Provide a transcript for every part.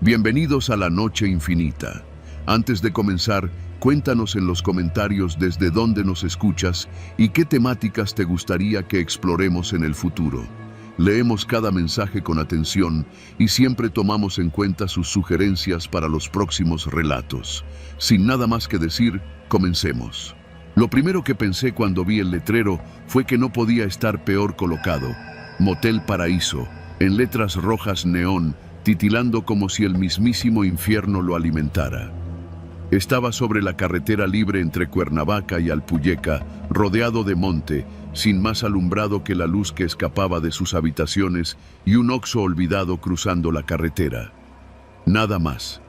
Bienvenidos a la Noche Infinita. Antes de comenzar, cuéntanos en los comentarios desde dónde nos escuchas y qué temáticas te gustaría que exploremos en el futuro. Leemos cada mensaje con atención y siempre tomamos en cuenta sus sugerencias para los próximos relatos. Sin nada más que decir, comencemos. Lo primero que pensé cuando vi el letrero fue que no podía estar peor colocado. Motel Paraíso, en letras rojas neón, titilando como si el mismísimo infierno lo alimentara. Estaba sobre la carretera libre entre Cuernavaca y Alpuyeca, rodeado de monte, sin más alumbrado que la luz que escapaba de sus habitaciones y un Oxxo olvidado cruzando la carretera. Nada más.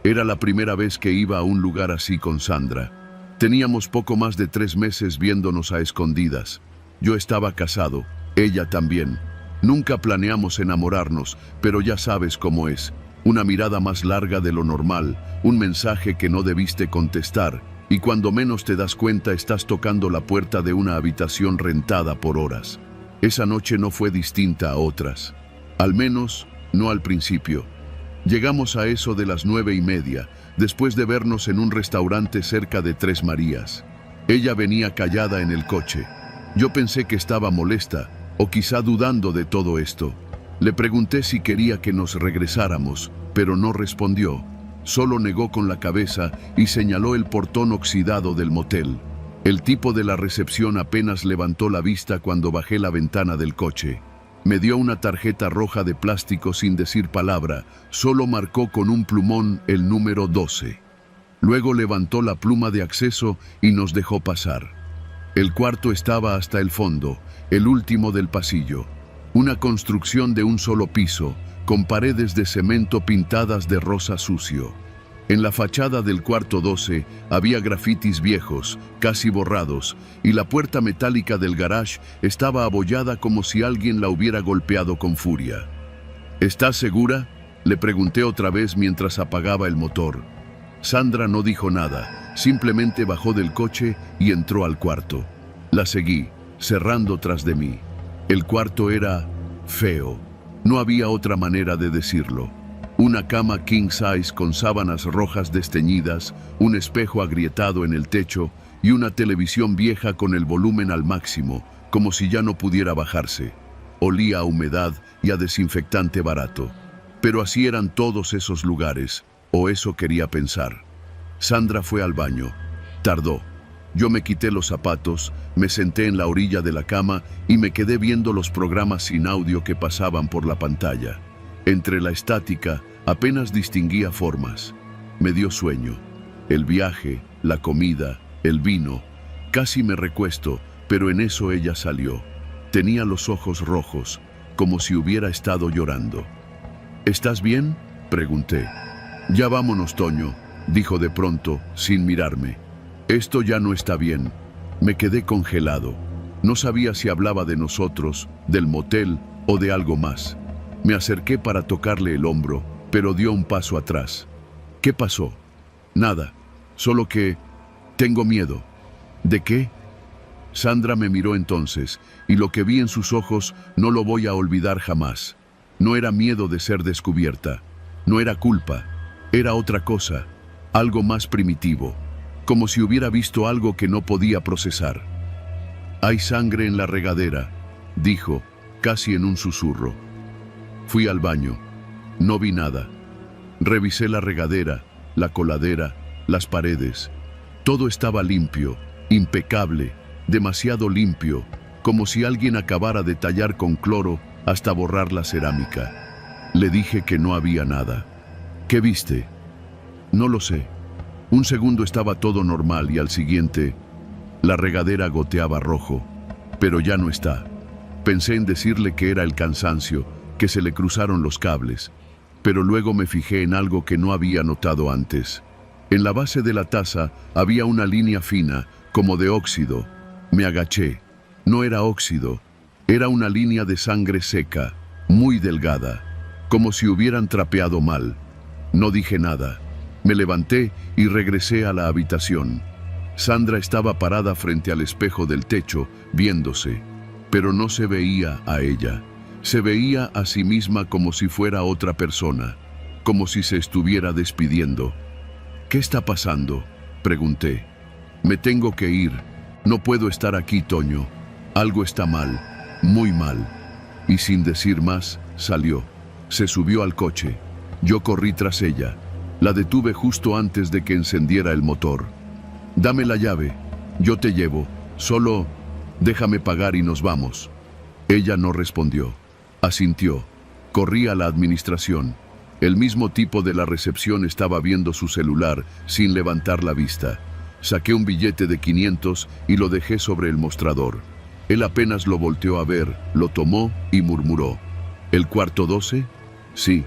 Era la primera vez que iba a un lugar así con Sandra. Teníamos poco más de 3 meses viéndonos a escondidas. Yo estaba casado, ella también. Nunca planeamos enamorarnos, pero ya sabes cómo es. Una mirada más larga de lo normal, un mensaje que no debiste contestar, y cuando menos te das cuenta estás tocando la puerta de una habitación rentada por horas. Esa noche no fue distinta a otras. Al menos, no al principio. Llegamos a eso de las 9:30, después de vernos en un restaurante cerca de Tres Marías. Ella venía callada en el coche. Yo pensé que estaba molesta, o quizá dudando de todo esto. Le pregunté si quería que nos regresáramos, pero no respondió. Solo negó con la cabeza y señaló el portón oxidado del motel. El tipo de la recepción apenas levantó la vista cuando bajé la ventana del coche. Me dio una tarjeta roja de plástico sin decir palabra, solo marcó con un plumón el número 12. Luego levantó la pluma de acceso y nos dejó pasar. El cuarto estaba hasta el fondo, el último del pasillo. Una construcción de un solo piso, con paredes de cemento pintadas de rosa sucio. En la fachada del cuarto 12 había grafitis viejos, casi borrados, y la puerta metálica del garage estaba abollada como si alguien la hubiera golpeado con furia. ¿Estás segura?, le pregunté otra vez mientras apagaba el motor. Sandra no dijo nada, simplemente bajó del coche y entró al cuarto. La seguí, cerrando tras de mí. El cuarto era feo. No había otra manera de decirlo. Una cama king size con sábanas rojas desteñidas, un espejo agrietado en el techo y una televisión vieja con el volumen al máximo, como si ya no pudiera bajarse. Olía a humedad y a desinfectante barato. Pero así eran todos esos lugares, o eso quería pensar. Sandra fue al baño. Tardó. Yo me quité los zapatos, me senté en la orilla de la cama y me quedé viendo los programas sin audio que pasaban por la pantalla. Entre la estática apenas distinguía formas. Me dio sueño. El viaje, la comida, el vino. Casi me recuesto, pero en eso ella salió. Tenía los ojos rojos, como si hubiera estado llorando. ¿Estás bien?, pregunté. Ya vámonos, Toño, dijo de pronto, sin mirarme. Esto ya no está bien. Me quedé congelado. No sabía si hablaba de nosotros, del motel o de algo más. Me acerqué para tocarle el hombro, pero dio un paso atrás. ¿Qué pasó? Nada, solo que tengo miedo. ¿De qué? Sandra me miró entonces, y lo que vi en sus ojos no lo voy a olvidar jamás. No era miedo de ser descubierta, no era culpa, era otra cosa, algo más primitivo. Como si hubiera visto algo que no podía procesar. Hay sangre en la regadera, dijo, casi en un susurro. Fui al baño. No vi nada. Revisé la regadera, la coladera, las paredes. Todo estaba limpio, impecable, demasiado limpio, como si alguien acabara de tallar con cloro hasta borrar la cerámica. Le dije que no había nada. ¿Qué viste? No lo sé. Un segundo estaba todo normal y al siguiente, la regadera goteaba rojo. Pero ya no está. Pensé en decirle que era el cansancio, que se le cruzaron los cables. Pero luego me fijé en algo que no había notado antes. En la base de la taza había una línea fina, como de óxido. Me agaché. No era óxido. Era una línea de sangre seca, muy delgada, como si hubieran trapeado mal. No dije nada. Me levanté y regresé a la habitación. Sandra estaba parada frente al espejo del techo, viéndose, pero no se veía a ella. Se veía a sí misma como si fuera otra persona. como si se estuviera despidiendo. ¿Qué está pasando?, pregunté. Me tengo que ir. No puedo estar aquí, Toño. Algo está mal, muy mal. Y sin decir más, salió. Se subió al coche. Yo corrí tras ella. La detuve justo antes de que encendiera el motor. Dame la llave. Yo te llevo. Solo déjame pagar y nos vamos. Ella no respondió. Asintió. Corrí a la administración. El mismo tipo de la recepción estaba viendo su celular sin levantar la vista. Saqué un billete de 500 y lo dejé sobre el mostrador. Él apenas lo volteó a ver, lo tomó y murmuró. ¿El cuarto 12? Sí.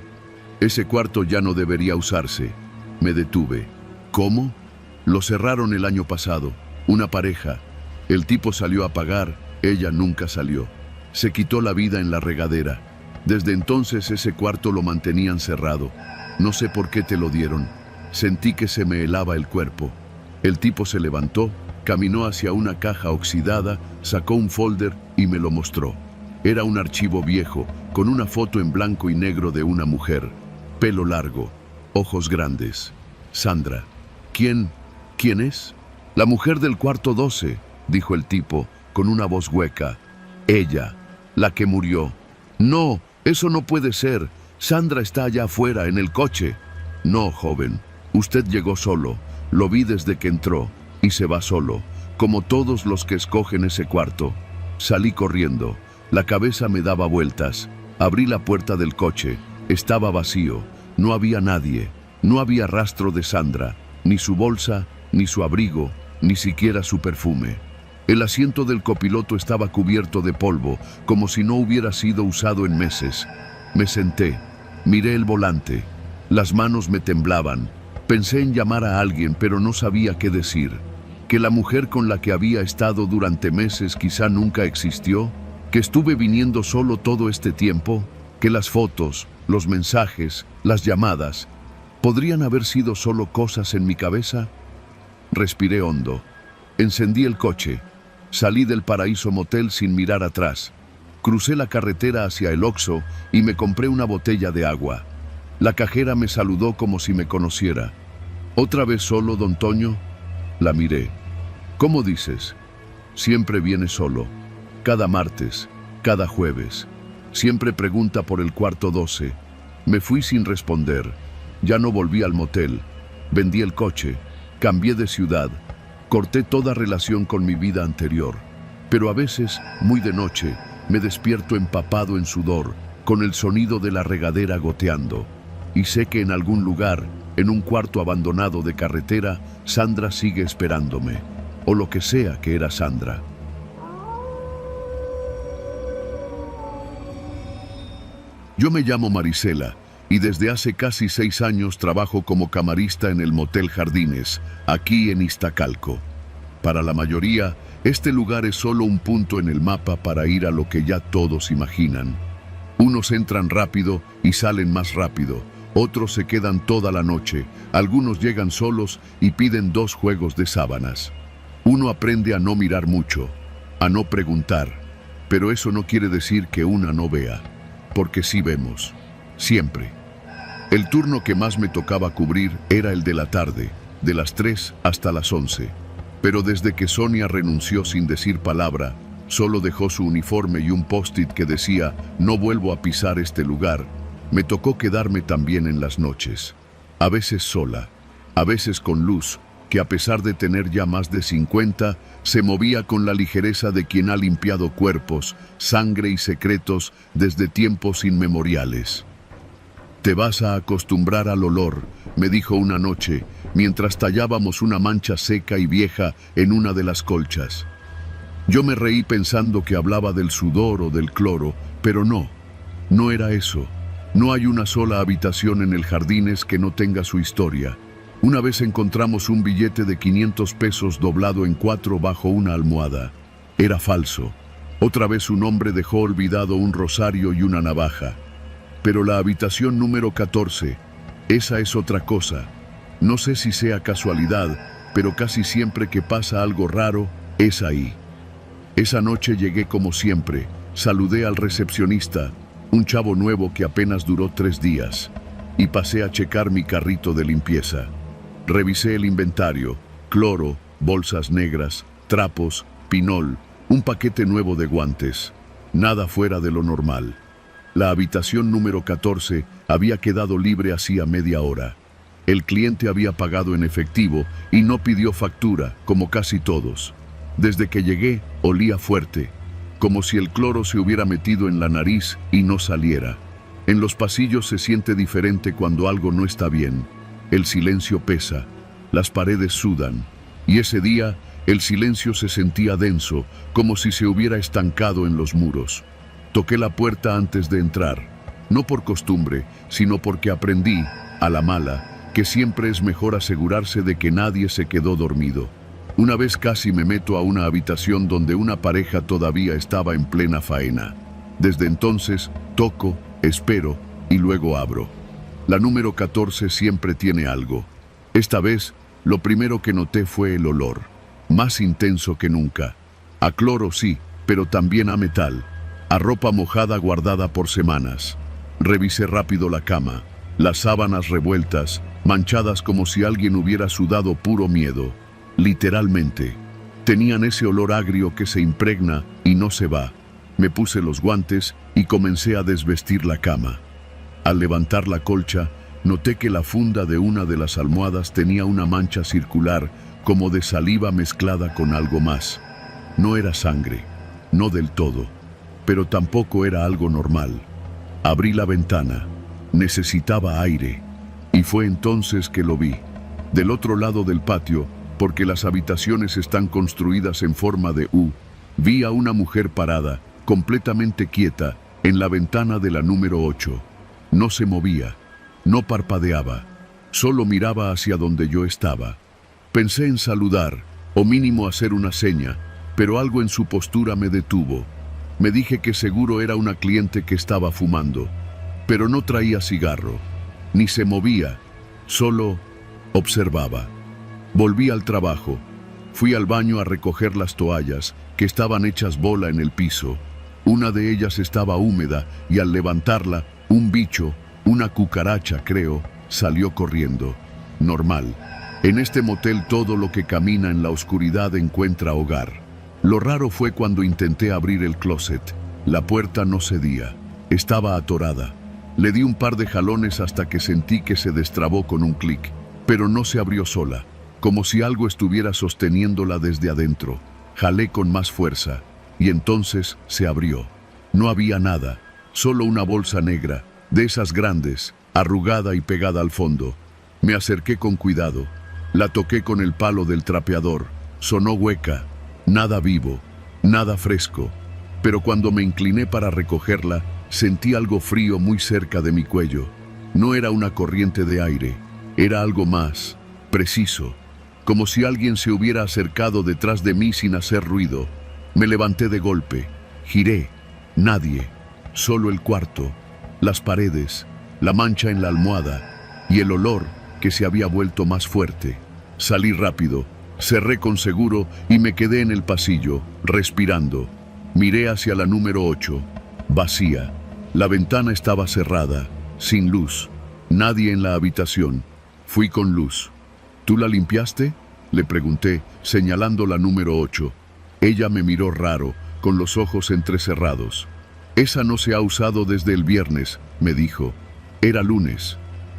Ese cuarto ya no debería usarse. Me detuve. ¿Cómo? Lo cerraron el año pasado. Una pareja. El tipo salió a pagar, ella nunca salió. Se quitó la vida en la regadera. Desde entonces ese cuarto lo mantenían cerrado. No sé por qué te lo dieron. Sentí que se me helaba el cuerpo. El tipo se levantó, caminó hacia una caja oxidada, sacó un folder y me lo mostró. Era un archivo viejo, con una foto en blanco y negro de una mujer. Pelo largo, ojos grandes. Sandra. ¿Quién es? La mujer del cuarto 12, dijo el tipo, con una voz hueca. Ella, la que murió. No, eso no puede ser. Sandra está allá afuera, en el coche. No, joven. Usted llegó solo. Lo vi desde que entró y se va solo, como todos los que escogen ese cuarto. Salí corriendo. La cabeza me daba vueltas. Abrí la puerta del coche. Estaba vacío. No había nadie. No había rastro de Sandra. Ni su bolsa, ni su abrigo, ni siquiera su perfume. El asiento del copiloto estaba cubierto de polvo, como si no hubiera sido usado en meses. Me senté. Miré el volante. Las manos me temblaban. Pensé en llamar a alguien, pero no sabía qué decir. ¿Que la mujer con la que había estado durante meses quizá nunca existió? ¿Que estuve viniendo solo todo este tiempo? ¿Que las fotos, los mensajes, las llamadas, podrían haber sido solo cosas en mi cabeza? Respiré hondo. Encendí el coche. Salí del Paraíso Motel sin mirar atrás. Crucé la carretera hacia el Oxxo y me compré una botella de agua. La cajera me saludó como si me conociera. ¿Otra vez solo, don Toño? La miré. ¿Cómo dices? Siempre viene solo. Cada martes, cada jueves. Siempre pregunta por el cuarto 12. Me fui sin responder. Ya no volví al motel. Vendí el coche. Cambié de ciudad. Corté toda relación con mi vida anterior. Pero a veces, muy de noche, me despierto empapado en sudor, con el sonido de la regadera goteando. Y sé que en algún lugar, en un cuarto abandonado de carretera, Sandra sigue esperándome. O lo que sea que era Sandra. Yo me llamo Marisela y desde hace casi 6 años trabajo como camarista en el Motel Jardines, aquí en Iztacalco. Para la mayoría, este lugar es solo un punto en el mapa para ir a lo que ya todos imaginan. Unos entran rápido y salen más rápido. Otros se quedan toda la noche, algunos llegan solos y piden 2 juegos de sábanas. Uno aprende a no mirar mucho, a no preguntar, pero eso no quiere decir que una no vea, porque sí vemos, siempre. El turno que más me tocaba cubrir era el de la tarde, de las 3 hasta las 11, pero desde que Sonia renunció sin decir palabra, solo dejó su uniforme y un post-it que decía, no vuelvo a pisar este lugar. Me tocó quedarme también en las noches, a veces sola, a veces con Luz, que a pesar de tener ya más de 50, se movía con la ligereza de quien ha limpiado cuerpos, sangre y secretos desde tiempos inmemoriales. Te vas a acostumbrar al olor, me dijo una noche, mientras tallábamos una mancha seca y vieja en una de las colchas. Yo me reí pensando que hablaba del sudor o del cloro, pero no era eso. No hay una sola habitación en el Jardines que no tenga su historia. Una vez encontramos un billete de 500 pesos doblado en 4 bajo una almohada. Era falso. Otra vez un hombre dejó olvidado un rosario y una navaja. Pero la habitación número 14, esa es otra cosa. No sé si sea casualidad, pero casi siempre que pasa algo raro, es ahí. Esa noche llegué como siempre, saludé al recepcionista, un chavo nuevo que apenas duró 3 días. y pasé a checar mi carrito de limpieza. Revisé el inventario: cloro, bolsas negras, trapos, pinol, un paquete nuevo de guantes. Nada fuera de lo normal. La habitación número 14 había quedado libre hacía media hora. El cliente había pagado en efectivo y no pidió factura, como casi todos. Desde que llegué, olía fuerte, como si el cloro se hubiera metido en la nariz y no saliera. En los pasillos se siente diferente cuando algo no está bien. El silencio pesa, las paredes sudan, y ese día el silencio se sentía denso, como si se hubiera estancado en los muros. Toqué la puerta antes de entrar, no por costumbre, sino porque aprendí, a la mala, que siempre es mejor asegurarse de que nadie se quedó dormido. Una vez casi me meto a una habitación donde una pareja todavía estaba en plena faena. Desde entonces, toco, espero y luego abro. La número 14 siempre tiene algo. Esta vez, lo primero que noté fue el olor, más intenso que nunca. A cloro sí, pero también a metal, a ropa mojada guardada por semanas. Revisé rápido la cama, las sábanas revueltas, manchadas como si alguien hubiera sudado puro miedo. Literalmente, tenían ese olor agrio que se impregna y no se va. Me puse los guantes y comencé a desvestir la cama. Al levantar la colcha, noté que la funda de una de las almohadas tenía una mancha circular, como de saliva mezclada con algo más. No era sangre, no del todo, pero tampoco era algo normal. Abrí la ventana, necesitaba aire, y fue entonces que lo vi. Del otro lado del patio, porque las habitaciones están construidas en forma de U, vi a una mujer parada, completamente quieta, en la ventana de la número 8. No se movía, no parpadeaba, solo miraba hacia donde yo estaba. Pensé en saludar, o mínimo hacer una seña, pero algo en su postura me detuvo. Me dije que seguro era una cliente que estaba fumando, pero no traía cigarro, ni se movía, solo observaba. Volví al trabajo, fui al baño a recoger las toallas, que estaban hechas bola en el piso. Una de ellas estaba húmeda y al levantarla, un bicho, una cucaracha creo, salió corriendo. Normal. En este motel todo lo que camina en la oscuridad encuentra hogar. Lo raro fue cuando intenté abrir el closet. La puerta no cedía. Estaba atorada. Le di un par de jalones hasta que sentí que se destrabó con un clic, pero no se abrió sola, como si algo estuviera sosteniéndola desde adentro. Jalé con más fuerza, y entonces se abrió. No había nada, solo una bolsa negra, de esas grandes, arrugada y pegada al fondo. Me acerqué con cuidado, la toqué con el palo del trapeador, sonó hueca, nada vivo, nada fresco, pero cuando me incliné para recogerla, sentí algo frío muy cerca de mi cuello. No era una corriente de aire, era algo más, preciso, como si alguien se hubiera acercado detrás de mí sin hacer ruido. Me levanté de golpe, giré, nadie, solo el cuarto, las paredes, la mancha en la almohada y el olor que se había vuelto más fuerte. Salí rápido, cerré con seguro y me quedé en el pasillo, respirando. Miré hacia la número 8, vacía. La ventana estaba cerrada, sin luz, nadie en la habitación. Fui con luz. ¿Tú la limpiaste?, le pregunté, señalando la número 8. Ella me miró raro, con los ojos entrecerrados. Esa no se ha usado desde el viernes, me dijo. Era lunes.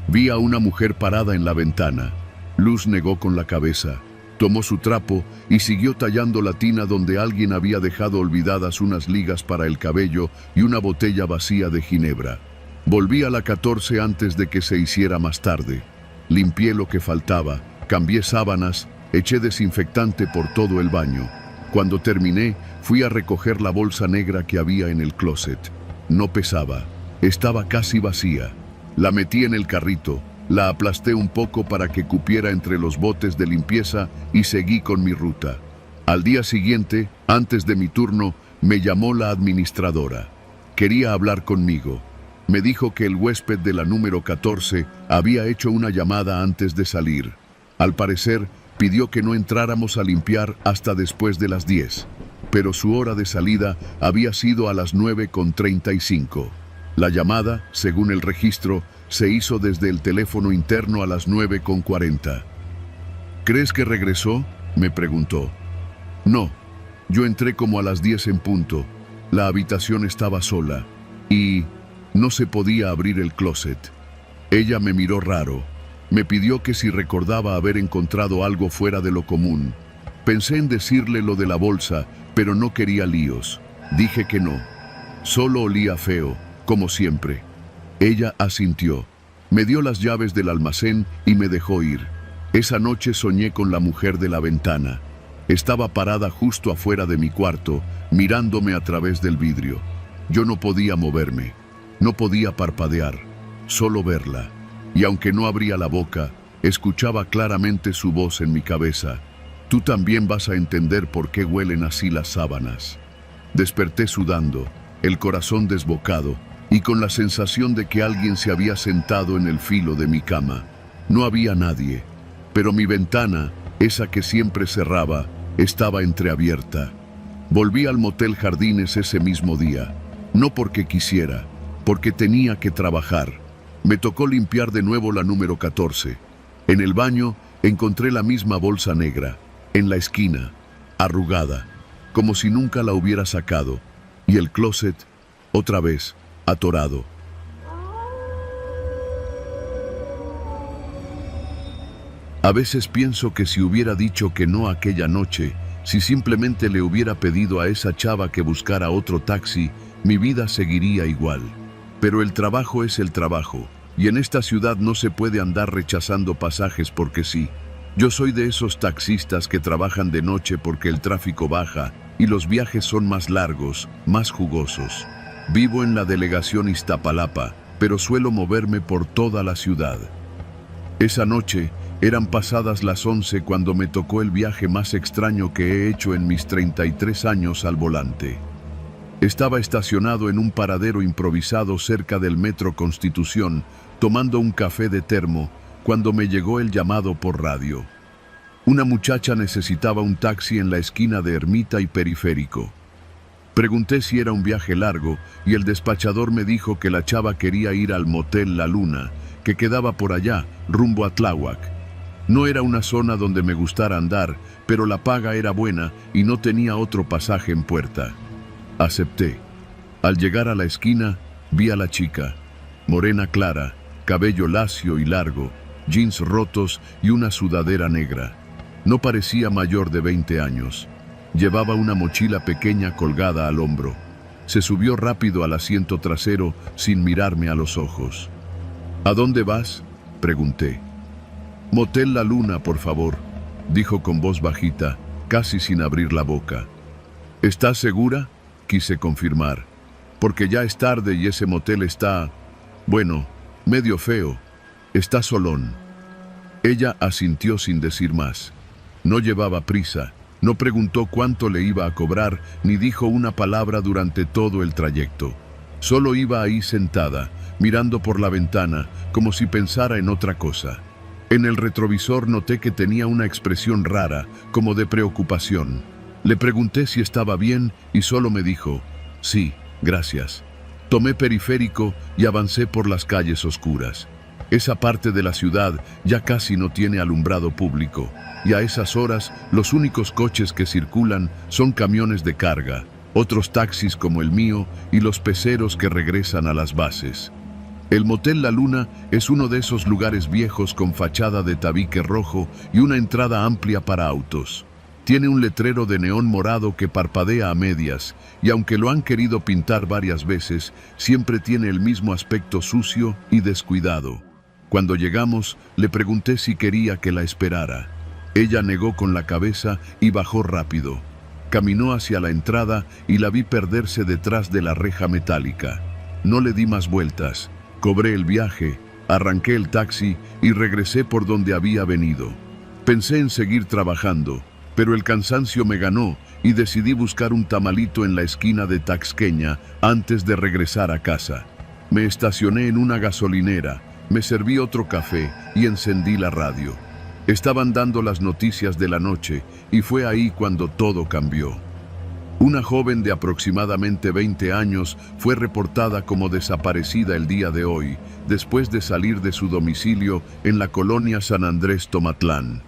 Vi a una mujer parada en la ventana. Luz negó con la cabeza. Tomó su trapo y siguió tallando la tina donde alguien había dejado olvidadas unas ligas para el cabello y una botella vacía de ginebra. Volví a la 14 antes de que se hiciera más tarde. Limpié lo que faltaba, cambié sábanas, eché desinfectante por todo el baño. Cuando terminé, fui a recoger la bolsa negra que había en el closet. No pesaba, estaba casi vacía. La metí en el carrito, la aplasté un poco para que cupiera entre los botes de limpieza y seguí con mi ruta. Al día siguiente, antes de mi turno, me llamó la administradora. Quería hablar conmigo. Me dijo que el huésped de la número 14 había hecho una llamada antes de salir. Al parecer, pidió que no entráramos a limpiar hasta después de las 10, pero su hora de salida había sido a las 9:35. La llamada, según el registro, Se hizo desde el teléfono interno a las 9:40. ¿Crees que regresó?, me preguntó. No, yo entré como a las 10 en punto. La habitación estaba sola y no se podía abrir el closet. Ella me miró raro. Me pidió que si recordaba haber encontrado algo fuera de lo común. Pensé en decirle lo de la bolsa, pero no quería líos. Dije que no. Solo olía feo, como siempre. Ella asintió. Me dio las llaves del almacén y me dejó ir. Esa noche soñé con la mujer de la ventana. Estaba parada justo afuera de mi cuarto, mirándome a través del vidrio. Yo no podía moverme, no podía parpadear, solo verla. Y aunque no abría la boca, escuchaba claramente su voz en mi cabeza. Tú también vas a entender por qué huelen así las sábanas. Desperté sudando, el corazón desbocado y con la sensación de que alguien se había sentado en el filo de mi cama. No había nadie, pero mi ventana, esa que siempre cerraba, estaba entreabierta. Volví al Motel Jardines ese mismo día, no porque quisiera, porque tenía que trabajar. Me tocó limpiar de nuevo la número 14. En el baño encontré la misma bolsa negra, en la esquina, arrugada, como si nunca la hubiera sacado, y el closet, otra vez, atorado. A veces pienso que si hubiera dicho que no aquella noche, si simplemente le hubiera pedido a esa chava que buscara otro taxi, mi vida seguiría igual. Pero el trabajo es el trabajo, y en esta ciudad no se puede andar rechazando pasajes porque sí. Yo soy de esos taxistas que trabajan de noche porque el tráfico baja y los viajes son más largos, más jugosos. Vivo en la delegación Iztapalapa, pero suelo moverme por toda la ciudad. Esa noche eran pasadas las 11 cuando me tocó el viaje más extraño que he hecho en mis 33 años al volante. Estaba estacionado en un paradero improvisado cerca del Metro Constitución, tomando un café de termo, cuando me llegó el llamado por radio. Una muchacha necesitaba un taxi en la esquina de Ermita y Periférico. Pregunté si era un viaje largo y el despachador me dijo que la chava quería ir al Motel La Luna, que quedaba por allá, rumbo a Tláhuac. No era una zona donde me gustara andar, pero la paga era buena y no tenía otro pasaje en puerta. Acepté. Al llegar a la esquina, vi a la chica, morena clara, cabello lacio y largo, jeans rotos y una sudadera negra. No parecía mayor de 20 años. Llevaba una mochila pequeña colgada al hombro. Se subió rápido al asiento trasero sin mirarme a los ojos. ¿A dónde vas?, pregunté. Motel La Luna, por favor, dijo con voz bajita, casi sin abrir la boca. ¿Estás segura?, quise confirmar, porque ya es tarde y ese motel está, bueno, medio feo, está solón. Ella asintió sin decir más. No llevaba prisa, no preguntó cuánto le iba a cobrar, ni dijo una palabra durante todo el trayecto. Solo iba ahí sentada, mirando por la ventana, como si pensara en otra cosa. En el retrovisor noté que tenía una expresión rara, como de preocupación. Le pregunté si estaba bien y solo me dijo, sí, gracias. Tomé Periférico y avancé por las calles oscuras. Esa parte de la ciudad ya casi no tiene alumbrado público, y a esas horas los únicos coches que circulan son camiones de carga, otros taxis como el mío y los peceros que regresan a las bases. El Motel La Luna es uno de esos lugares viejos con fachada de tabique rojo y una entrada amplia para autos. Tiene un letrero de neón morado que parpadea a medias, y aunque lo han querido pintar varias veces, siempre tiene el mismo aspecto sucio y descuidado. Cuando llegamos, le pregunté si quería que la esperara. Ella negó con la cabeza y bajó rápido. Caminó hacia la entrada y la vi perderse detrás de la reja metálica. No le di más vueltas. Cobré el viaje, arranqué el taxi y regresé por donde había venido. Pensé en seguir trabajando, pero el cansancio me ganó y decidí buscar un tamalito en la esquina de Taxqueña antes de regresar a casa. Me estacioné en una gasolinera, me serví otro café y encendí la radio. Estaban dando las noticias de la noche y fue ahí cuando todo cambió. Una joven de aproximadamente 20 años fue reportada como desaparecida el día de hoy, después de salir de su domicilio en la colonia San Andrés Tomatlán.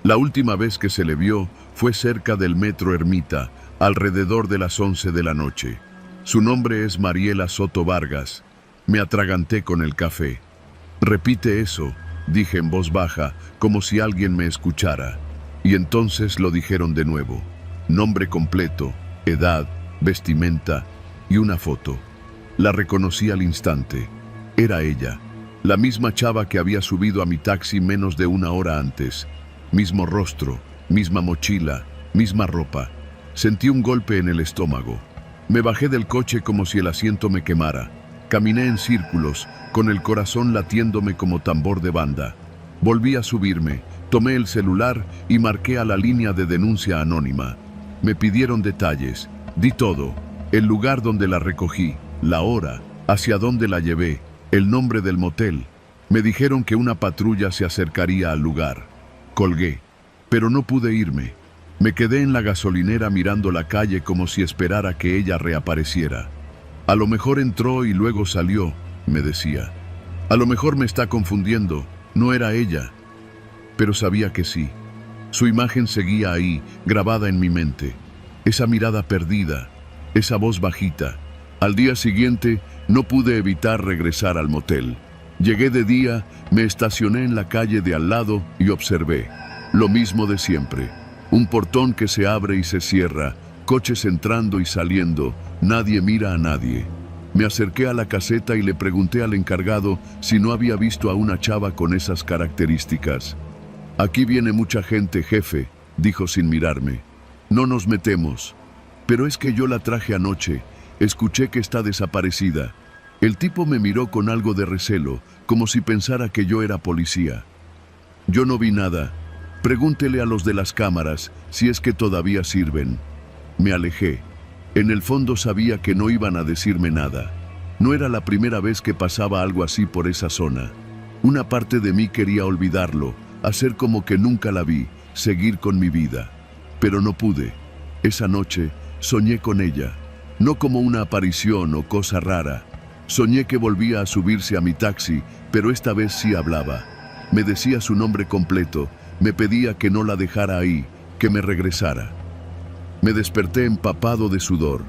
La última vez que se le vio fue cerca del Metro Ermita, alrededor de las 11 de la noche. Su nombre es Mariela Soto Vargas. Me atraganté con el café. «Repite eso», dije en voz baja, como si alguien me escuchara. Y entonces lo dijeron de nuevo. Nombre completo, edad, vestimenta y una foto. La reconocí al instante. Era ella, la misma chava que había subido a mi taxi menos de una hora antes. Mismo rostro, misma mochila, misma ropa. Sentí un golpe en el estómago. Me bajé del coche como si el asiento me quemara. Caminé en círculos, con el corazón latiéndome como tambor de banda. Volví a subirme, tomé el celular y marqué a la línea de denuncia anónima. Me pidieron detalles, di todo, el lugar donde la recogí, la hora, hacia dónde la llevé, el nombre del motel. Me dijeron que una patrulla se acercaría al lugar. Colgué, pero no pude irme. Me quedé en la gasolinera mirando la calle como si esperara que ella reapareciera. A lo mejor entró y luego salió, me decía. A lo mejor me está confundiendo, no era ella. Pero sabía que sí. Su imagen seguía ahí, grabada en mi mente. Esa mirada perdida, esa voz bajita. Al día siguiente, no pude evitar regresar al motel. Llegué de día, me estacioné en la calle de al lado y observé. Lo mismo de siempre. Un portón que se abre y se cierra, coches entrando y saliendo, nadie mira a nadie. Me acerqué a la caseta y le pregunté al encargado si no había visto a una chava con esas características. «Aquí viene mucha gente, jefe», dijo sin mirarme. «No nos metemos». «Pero es que yo la traje anoche. Escuché que está desaparecida». El tipo me miró con algo de recelo, como si pensara que yo era policía. «Yo no vi nada. Pregúntele a los de las cámaras si es que todavía sirven». Me alejé. En el fondo sabía que no iban a decirme nada. No era la primera vez que pasaba algo así por esa zona. Una parte de mí quería olvidarlo, hacer como que nunca la vi, seguir con mi vida. Pero no pude. Esa noche soñé con ella, no como una aparición o cosa rara. Soñé que volvía a subirse a mi taxi, pero esta vez sí hablaba. Me decía su nombre completo, me pedía que no la dejara ahí, que me regresara. Me desperté empapado de sudor.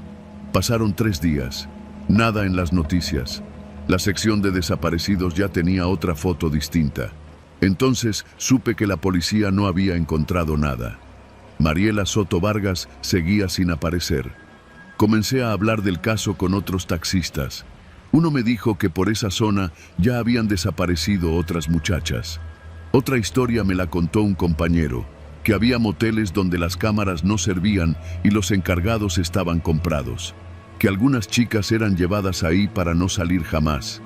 Pasaron 3 días. Nada en las noticias. La sección de desaparecidos ya tenía otra foto distinta. Entonces supe que la policía no había encontrado nada. Mariela Soto Vargas seguía sin aparecer. Comencé a hablar del caso con otros taxistas. Uno me dijo que por esa zona ya habían desaparecido otras muchachas. Otra historia me la contó un compañero, que había moteles donde las cámaras no servían y los encargados estaban comprados, que algunas chicas eran llevadas ahí para no salir jamás.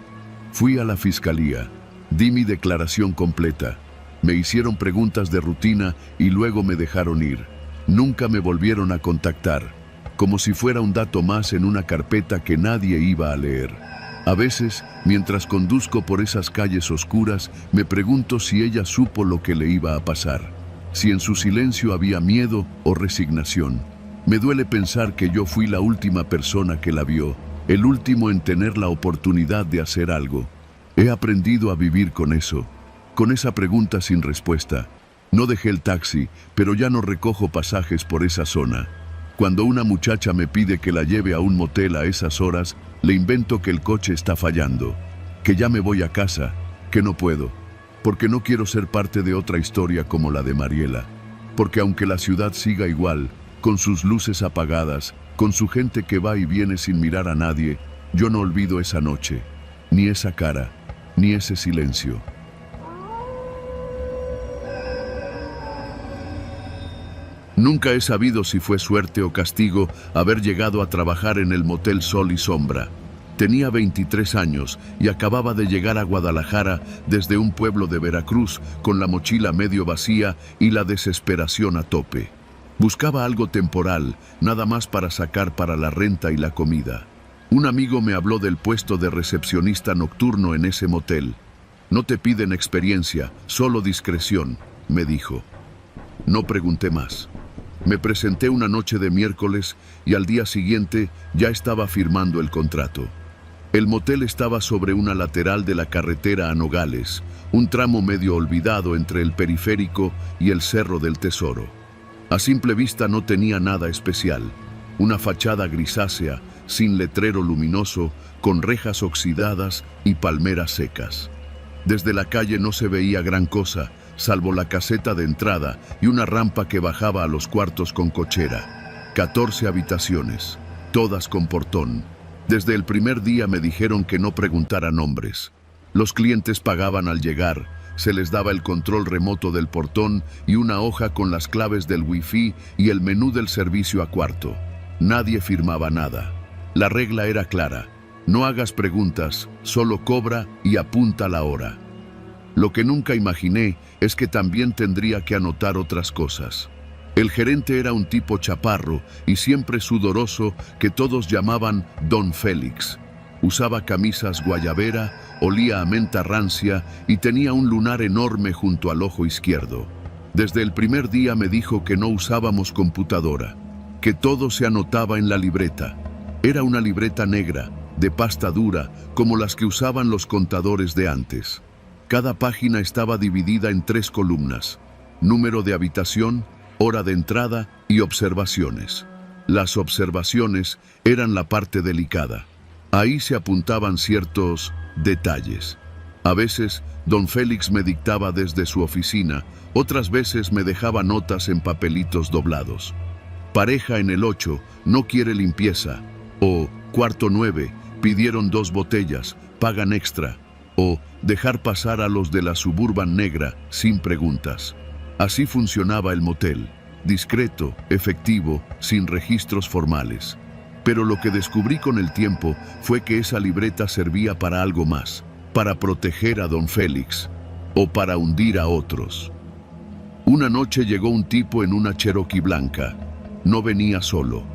Fui a la fiscalía. Di mi declaración completa. Me hicieron preguntas de rutina y luego me dejaron ir. Nunca me volvieron a contactar, como si fuera un dato más en una carpeta que nadie iba a leer. A veces, mientras conduzco por esas calles oscuras, me pregunto si ella supo lo que le iba a pasar, si en su silencio había miedo o resignación. Me duele pensar que yo fui la última persona que la vio, el último en tener la oportunidad de hacer algo. He aprendido a vivir con eso, con esa pregunta sin respuesta. No dejé el taxi, pero ya no recojo pasajes por esa zona. Cuando una muchacha me pide que la lleve a un motel a esas horas, le invento que el coche está fallando, que ya me voy a casa, que no puedo, porque no quiero ser parte de otra historia como la de Mariela. Porque aunque la ciudad siga igual, con sus luces apagadas, con su gente que va y viene sin mirar a nadie, yo no olvido esa noche, ni esa cara, ni ese silencio. Nunca he sabido si fue suerte o castigo haber llegado a trabajar en el motel Sol y Sombra. Tenía 23 años y acababa de llegar a Guadalajara desde un pueblo de Veracruz con la mochila medio vacía y la desesperación a tope. Buscaba algo temporal, nada más para sacar para la renta y la comida. Un amigo me habló del puesto de recepcionista nocturno en ese motel. No te piden experiencia, solo discreción, me dijo. No pregunté más. Me presenté una noche de miércoles y al día siguiente ya estaba firmando el contrato. El motel estaba sobre una lateral de la carretera a Nogales, un tramo medio olvidado entre el periférico y el Cerro del Tesoro. A simple vista no tenía nada especial. Una fachada grisácea, sin letrero luminoso, con rejas oxidadas y palmeras secas. Desde la calle no se veía gran cosa, salvo la caseta de entrada y una rampa que bajaba a los cuartos con cochera. 14 habitaciones, todas con portón. Desde el primer día me dijeron que no preguntara nombres. Los clientes pagaban al llegar, se les daba el control remoto del portón y una hoja con las claves del wifi y el menú del servicio a cuarto. Nadie firmaba nada. La regla era clara: no hagas preguntas, solo cobra y apunta la hora. Lo que nunca imaginé es que también tendría que anotar otras cosas. El gerente era un tipo chaparro y siempre sudoroso que todos llamaban Don Félix. Usaba camisas guayabera, olía a menta rancia y tenía un lunar enorme junto al ojo izquierdo. Desde el primer día me dijo que no usábamos computadora, que todo se anotaba en la libreta. Era una libreta negra, de pasta dura, como las que usaban los contadores de antes. Cada página estaba dividida en 3 columnas: número de habitación, hora de entrada y observaciones. Las observaciones eran la parte delicada. Ahí se apuntaban ciertos detalles. A veces, don Félix me dictaba desde su oficina, otras veces me dejaba notas en papelitos doblados. Pareja en el 8, no quiere limpieza. O cuarto 9, pidieron 2 botellas, pagan extra. O dejar pasar a los de la Suburban negra sin preguntas. Así funcionaba el motel, discreto, efectivo, sin registros formales. Pero lo que descubrí con el tiempo fue que esa libreta servía para algo más, para proteger a don Félix o para hundir a otros. Una noche llegó un tipo en una Cherokee blanca. No venía solo.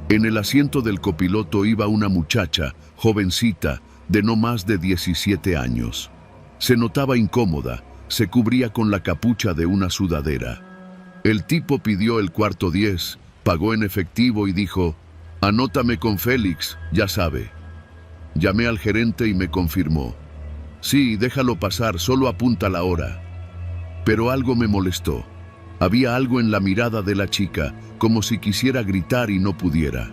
En el asiento del copiloto iba una muchacha, jovencita, de no más de 17 años. Se notaba incómoda, se cubría con la capucha de una sudadera. El tipo pidió el cuarto 10, pagó en efectivo y dijo: «Anótame con Félix, ya sabe». Llamé al gerente y me confirmó: «Sí, déjalo pasar, solo apunta la hora». Pero algo me molestó. Había algo en la mirada de la chica, como si quisiera gritar y no pudiera.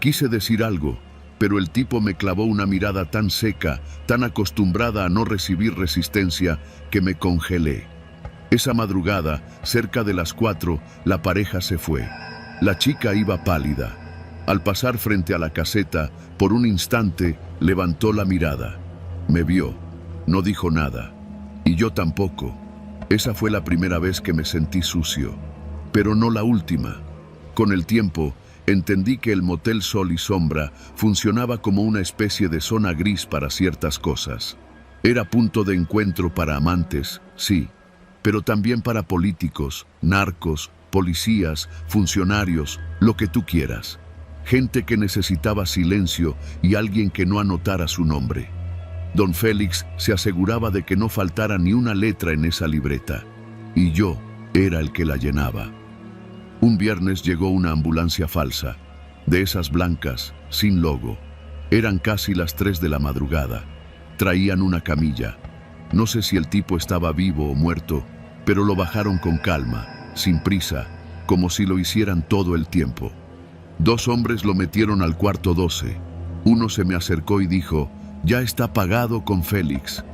Quise decir algo, pero el tipo me clavó una mirada tan seca, tan acostumbrada a no recibir resistencia, que me congelé. Esa madrugada, cerca de las 4, la pareja se fue. La chica iba pálida. Al pasar frente a la caseta, por un instante, levantó la mirada. Me vio. No dijo nada. Y yo tampoco. Esa fue la primera vez que me sentí sucio. Pero no la última. Con el tiempo, entendí que el motel Sol y Sombra funcionaba como una especie de zona gris para ciertas cosas. Era punto de encuentro para amantes, sí, pero también para políticos, narcos, policías, funcionarios, lo que tú quieras. Gente que necesitaba silencio y alguien que no anotara su nombre. Don Félix se aseguraba de que no faltara ni una letra en esa libreta, y yo era el que la llenaba. Un viernes llegó una ambulancia falsa, de esas blancas, sin logo. Eran casi las 3 de la madrugada. Traían una camilla. No sé si el tipo estaba vivo o muerto, pero lo bajaron con calma, sin prisa, como si lo hicieran todo el tiempo. 2 hombres lo metieron al cuarto 12. Uno se me acercó y dijo: «Ya está pagado con Félix».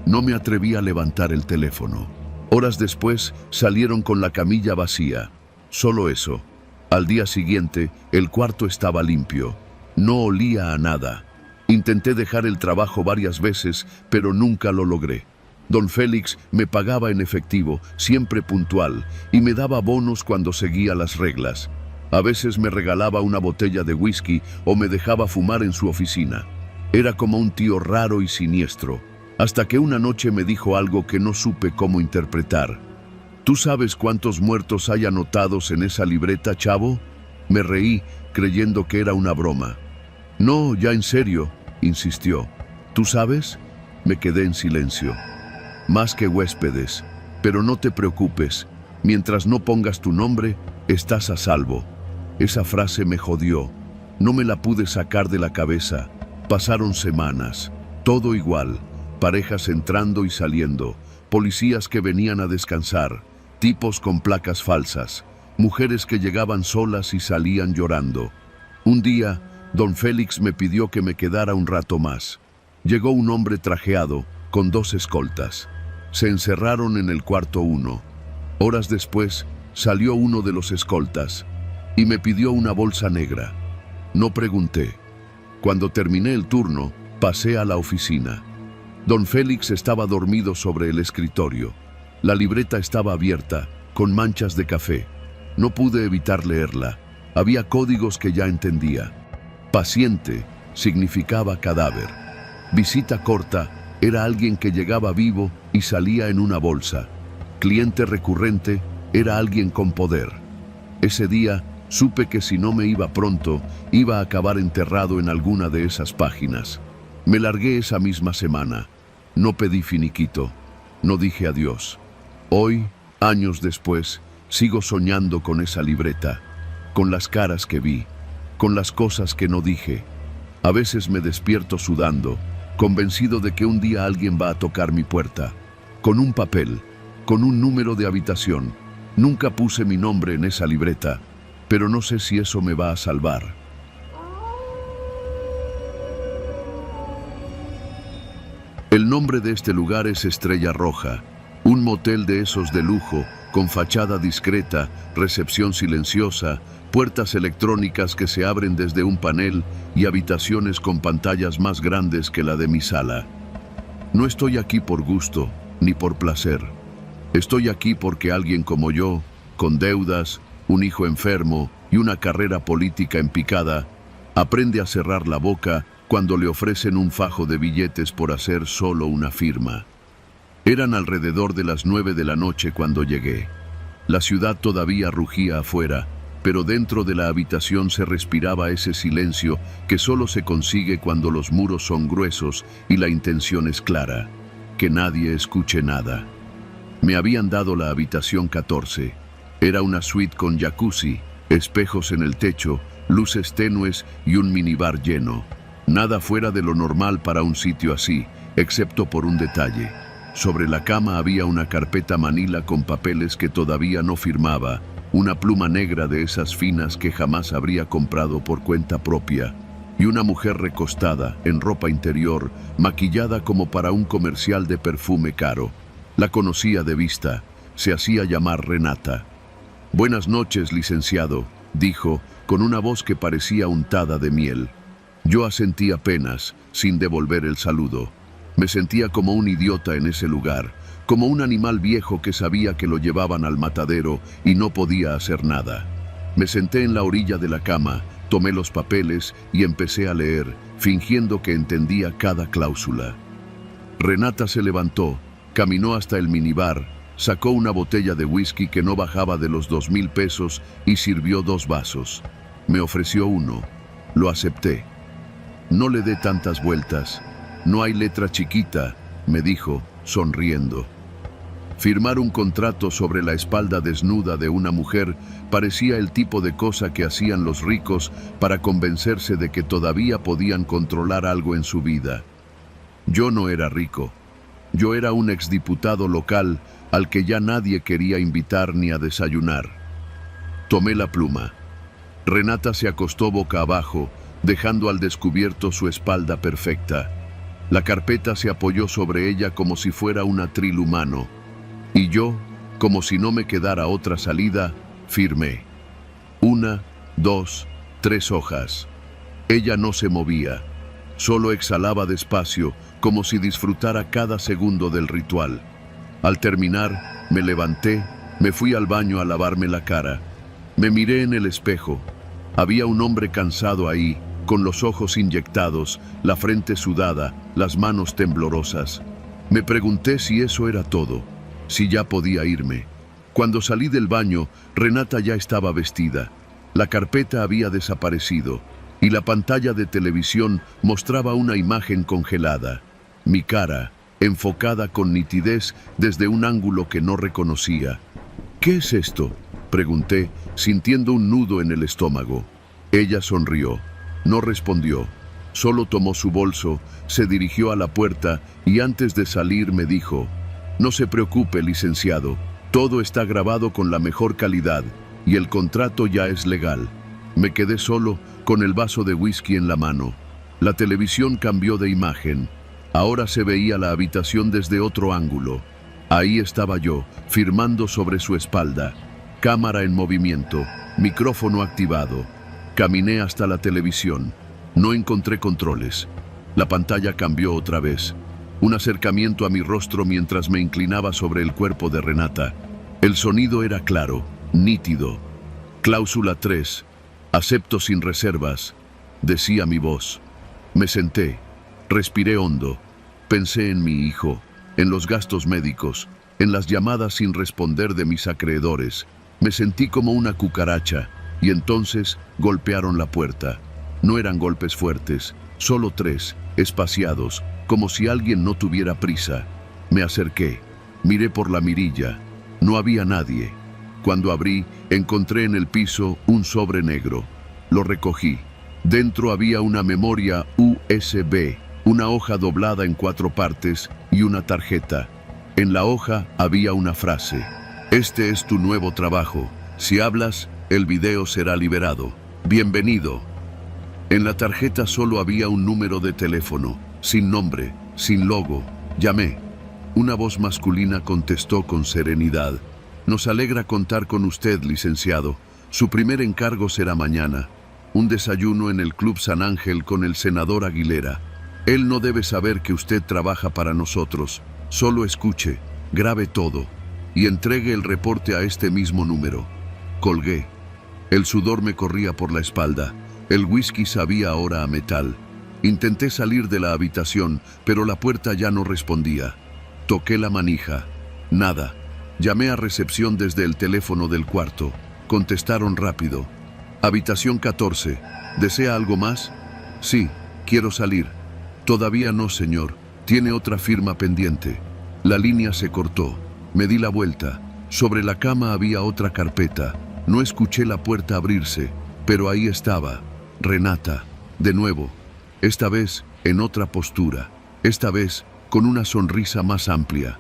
No me atreví a levantar el teléfono. Horas después salieron con la camilla vacía. Solo eso. Al día siguiente, el cuarto estaba limpio. No olía a nada. Intenté dejar el trabajo varias veces, pero nunca lo logré. Don Félix me pagaba en efectivo, siempre puntual, y me daba bonos cuando seguía las reglas. A veces me regalaba una botella de whisky o me dejaba fumar en su oficina. Era como un tío raro y siniestro, hasta que una noche me dijo algo que no supe cómo interpretar. «¿Tú sabes cuántos muertos hay anotados en esa libreta, chavo?» Me reí, creyendo que era una broma. «No, ya en serio», insistió. «¿Tú sabes?» Me quedé en silencio. «Más que huéspedes, pero no te preocupes, Mientras no pongas tu nombre, estás a salvo. Esa frase me jodió. No me la pude sacar de la cabeza. Pasaron semanas. Todo igual. Parejas entrando y saliendo. Policías que venían a descansar. Tipos con placas falsas. Mujeres que llegaban solas y salían llorando. Un día, don Félix me pidió que me quedara un rato más. Llegó un hombre trajeado, con 2 escoltas. Se encerraron en el cuarto 1. Horas después, salió uno de los escoltas y me pidió una bolsa negra. No pregunté. Cuando terminé el turno, pasé a la oficina. Don Félix estaba dormido sobre el escritorio. La libreta estaba abierta, con manchas de café. No pude evitar leerla. Había códigos que ya entendía. Paciente significaba cadáver. Visita corta era alguien que llegaba vivo y salía en una bolsa. Cliente recurrente era alguien con poder. Ese día supe que si no me iba pronto, iba a acabar enterrado en alguna de esas páginas. Me largué esa misma semana. No pedí finiquito. No dije adiós. Hoy, años después, sigo soñando con esa libreta, con las caras que vi, con las cosas que no dije. A veces me despierto sudando, convencido de que un día alguien va a tocar mi puerta, con un papel, con un número de habitación. Nunca puse mi nombre en esa libreta, pero no sé si eso me va a salvar. El nombre de este lugar es Estrella Roja, un motel de esos de lujo, con fachada discreta, recepción silenciosa, puertas electrónicas que se abren desde un panel y habitaciones con pantallas más grandes que la de mi sala. No estoy aquí por gusto, ni por placer. Estoy aquí porque alguien como yo, con deudas, un hijo enfermo y una carrera política en picada, aprende a cerrar la boca cuando le ofrecen un fajo de billetes por hacer solo una firma. Eran alrededor de las 9 de la noche cuando llegué. La ciudad todavía rugía afuera, pero dentro de la habitación se respiraba ese silencio que solo se consigue cuando los muros son gruesos y la intención es clara, que nadie escuche nada. Me habían dado la habitación 14. Era una suite con jacuzzi, espejos en el techo, luces tenues y un minibar lleno. Nada fuera de lo normal para un sitio así, excepto por un detalle. Sobre la cama había una carpeta manila con papeles que todavía no firmaba, una pluma negra de esas finas que jamás habría comprado por cuenta propia, y una mujer recostada, en ropa interior, maquillada como para un comercial de perfume caro. La conocía de vista, se hacía llamar Renata. «Buenas noches, licenciado», dijo, con una voz que parecía untada de miel. Yo asentí apenas, sin devolver el saludo. Me sentía como un idiota en ese lugar, como un animal viejo que sabía que lo llevaban al matadero y no podía hacer nada. Me senté en la orilla de la cama, tomé los papeles y empecé a leer, fingiendo que entendía cada cláusula. Renata se levantó, caminó hasta el minibar, sacó una botella de whisky que no bajaba de los 2,000 pesos y sirvió 2 vasos. Me ofreció uno. Lo acepté. No le dé tantas vueltas. No hay letra chiquita, me dijo, sonriendo. Firmar un contrato sobre la espalda desnuda de una mujer parecía el tipo de cosa que hacían los ricos para convencerse de que todavía podían controlar algo en su vida. Yo no era rico. Yo era un exdiputado local al que ya nadie quería invitar ni a desayunar. Tomé la pluma. Renata se acostó boca abajo, dejando al descubierto su espalda perfecta. La carpeta se apoyó sobre ella como si fuera un atril humano. Y yo, como si no me quedara otra salida, firmé. 1, 2, 3 hojas. Ella no se movía. Solo exhalaba despacio, como si disfrutara cada segundo del ritual. Al terminar, me levanté, me fui al baño a lavarme la cara. Me miré en el espejo. Había un hombre cansado ahí, con los ojos inyectados, la frente sudada, las manos temblorosas. Me pregunté si eso era todo, si ya podía irme. Cuando salí del baño, Renata ya estaba vestida. La carpeta había desaparecido y la pantalla de televisión mostraba una imagen congelada. Mi cara, enfocada con nitidez desde un ángulo que no reconocía. ¿Qué es esto?, pregunté, sintiendo un nudo en el estómago. Ella sonrió. No respondió. Solo tomó su bolso, se dirigió a la puerta y antes de salir me dijo: «No se preocupe, licenciado. Todo está grabado con la mejor calidad y el contrato ya es legal». Me quedé solo, con el vaso de whisky en la mano. La televisión cambió de imagen. Ahora se veía la habitación desde otro ángulo. Ahí estaba yo, firmando sobre su espalda. Cámara en movimiento, micrófono activado. Caminé hasta la televisión. No encontré controles. La pantalla cambió otra vez. Un acercamiento a mi rostro mientras me inclinaba sobre el cuerpo de Renata. El sonido era claro, nítido. Cláusula 3. Acepto sin reservas, decía mi voz. Me senté, respiré hondo. Pensé en mi hijo, en los gastos médicos, en las llamadas sin responder de mis acreedores. Me sentí como una cucaracha y entonces golpearon la puerta. No eran golpes fuertes, solo 3, espaciados, como si alguien no tuviera prisa. Me acerqué, miré por la mirilla. No había nadie. Cuando abrí, encontré en el piso un sobre negro. Lo recogí. Dentro había una memoria USB, una hoja doblada en 4 partes y una tarjeta. En la hoja había una frase: «Este es tu nuevo trabajo. Si hablas, el video será liberado. Bienvenido». En la tarjeta solo había un número de teléfono, sin nombre, sin logo. Llamé. Una voz masculina contestó con serenidad: «Nos alegra contar con usted, licenciado. Su primer encargo será mañana. Un desayuno en el Club San Ángel con el senador Aguilera. Él no debe saber que usted trabaja para nosotros. Solo escuche, grabe todo y entregue el reporte a este mismo número». Colgué. El sudor me corría por la espalda. El whisky sabía ahora a metal. Intenté salir de la habitación, pero la puerta ya no respondía. Toqué la manija. Nada. Llamé a recepción desde el teléfono del cuarto. Contestaron rápido. «Habitación 14. ¿Desea algo más?» «Sí, quiero salir». «Todavía no, señor. Tiene otra firma pendiente». La línea se cortó. Me di la vuelta. Sobre la cama había otra carpeta. No escuché la puerta abrirse, pero ahí estaba. Renata. De nuevo. Esta vez en otra postura. Esta vez con una sonrisa más amplia.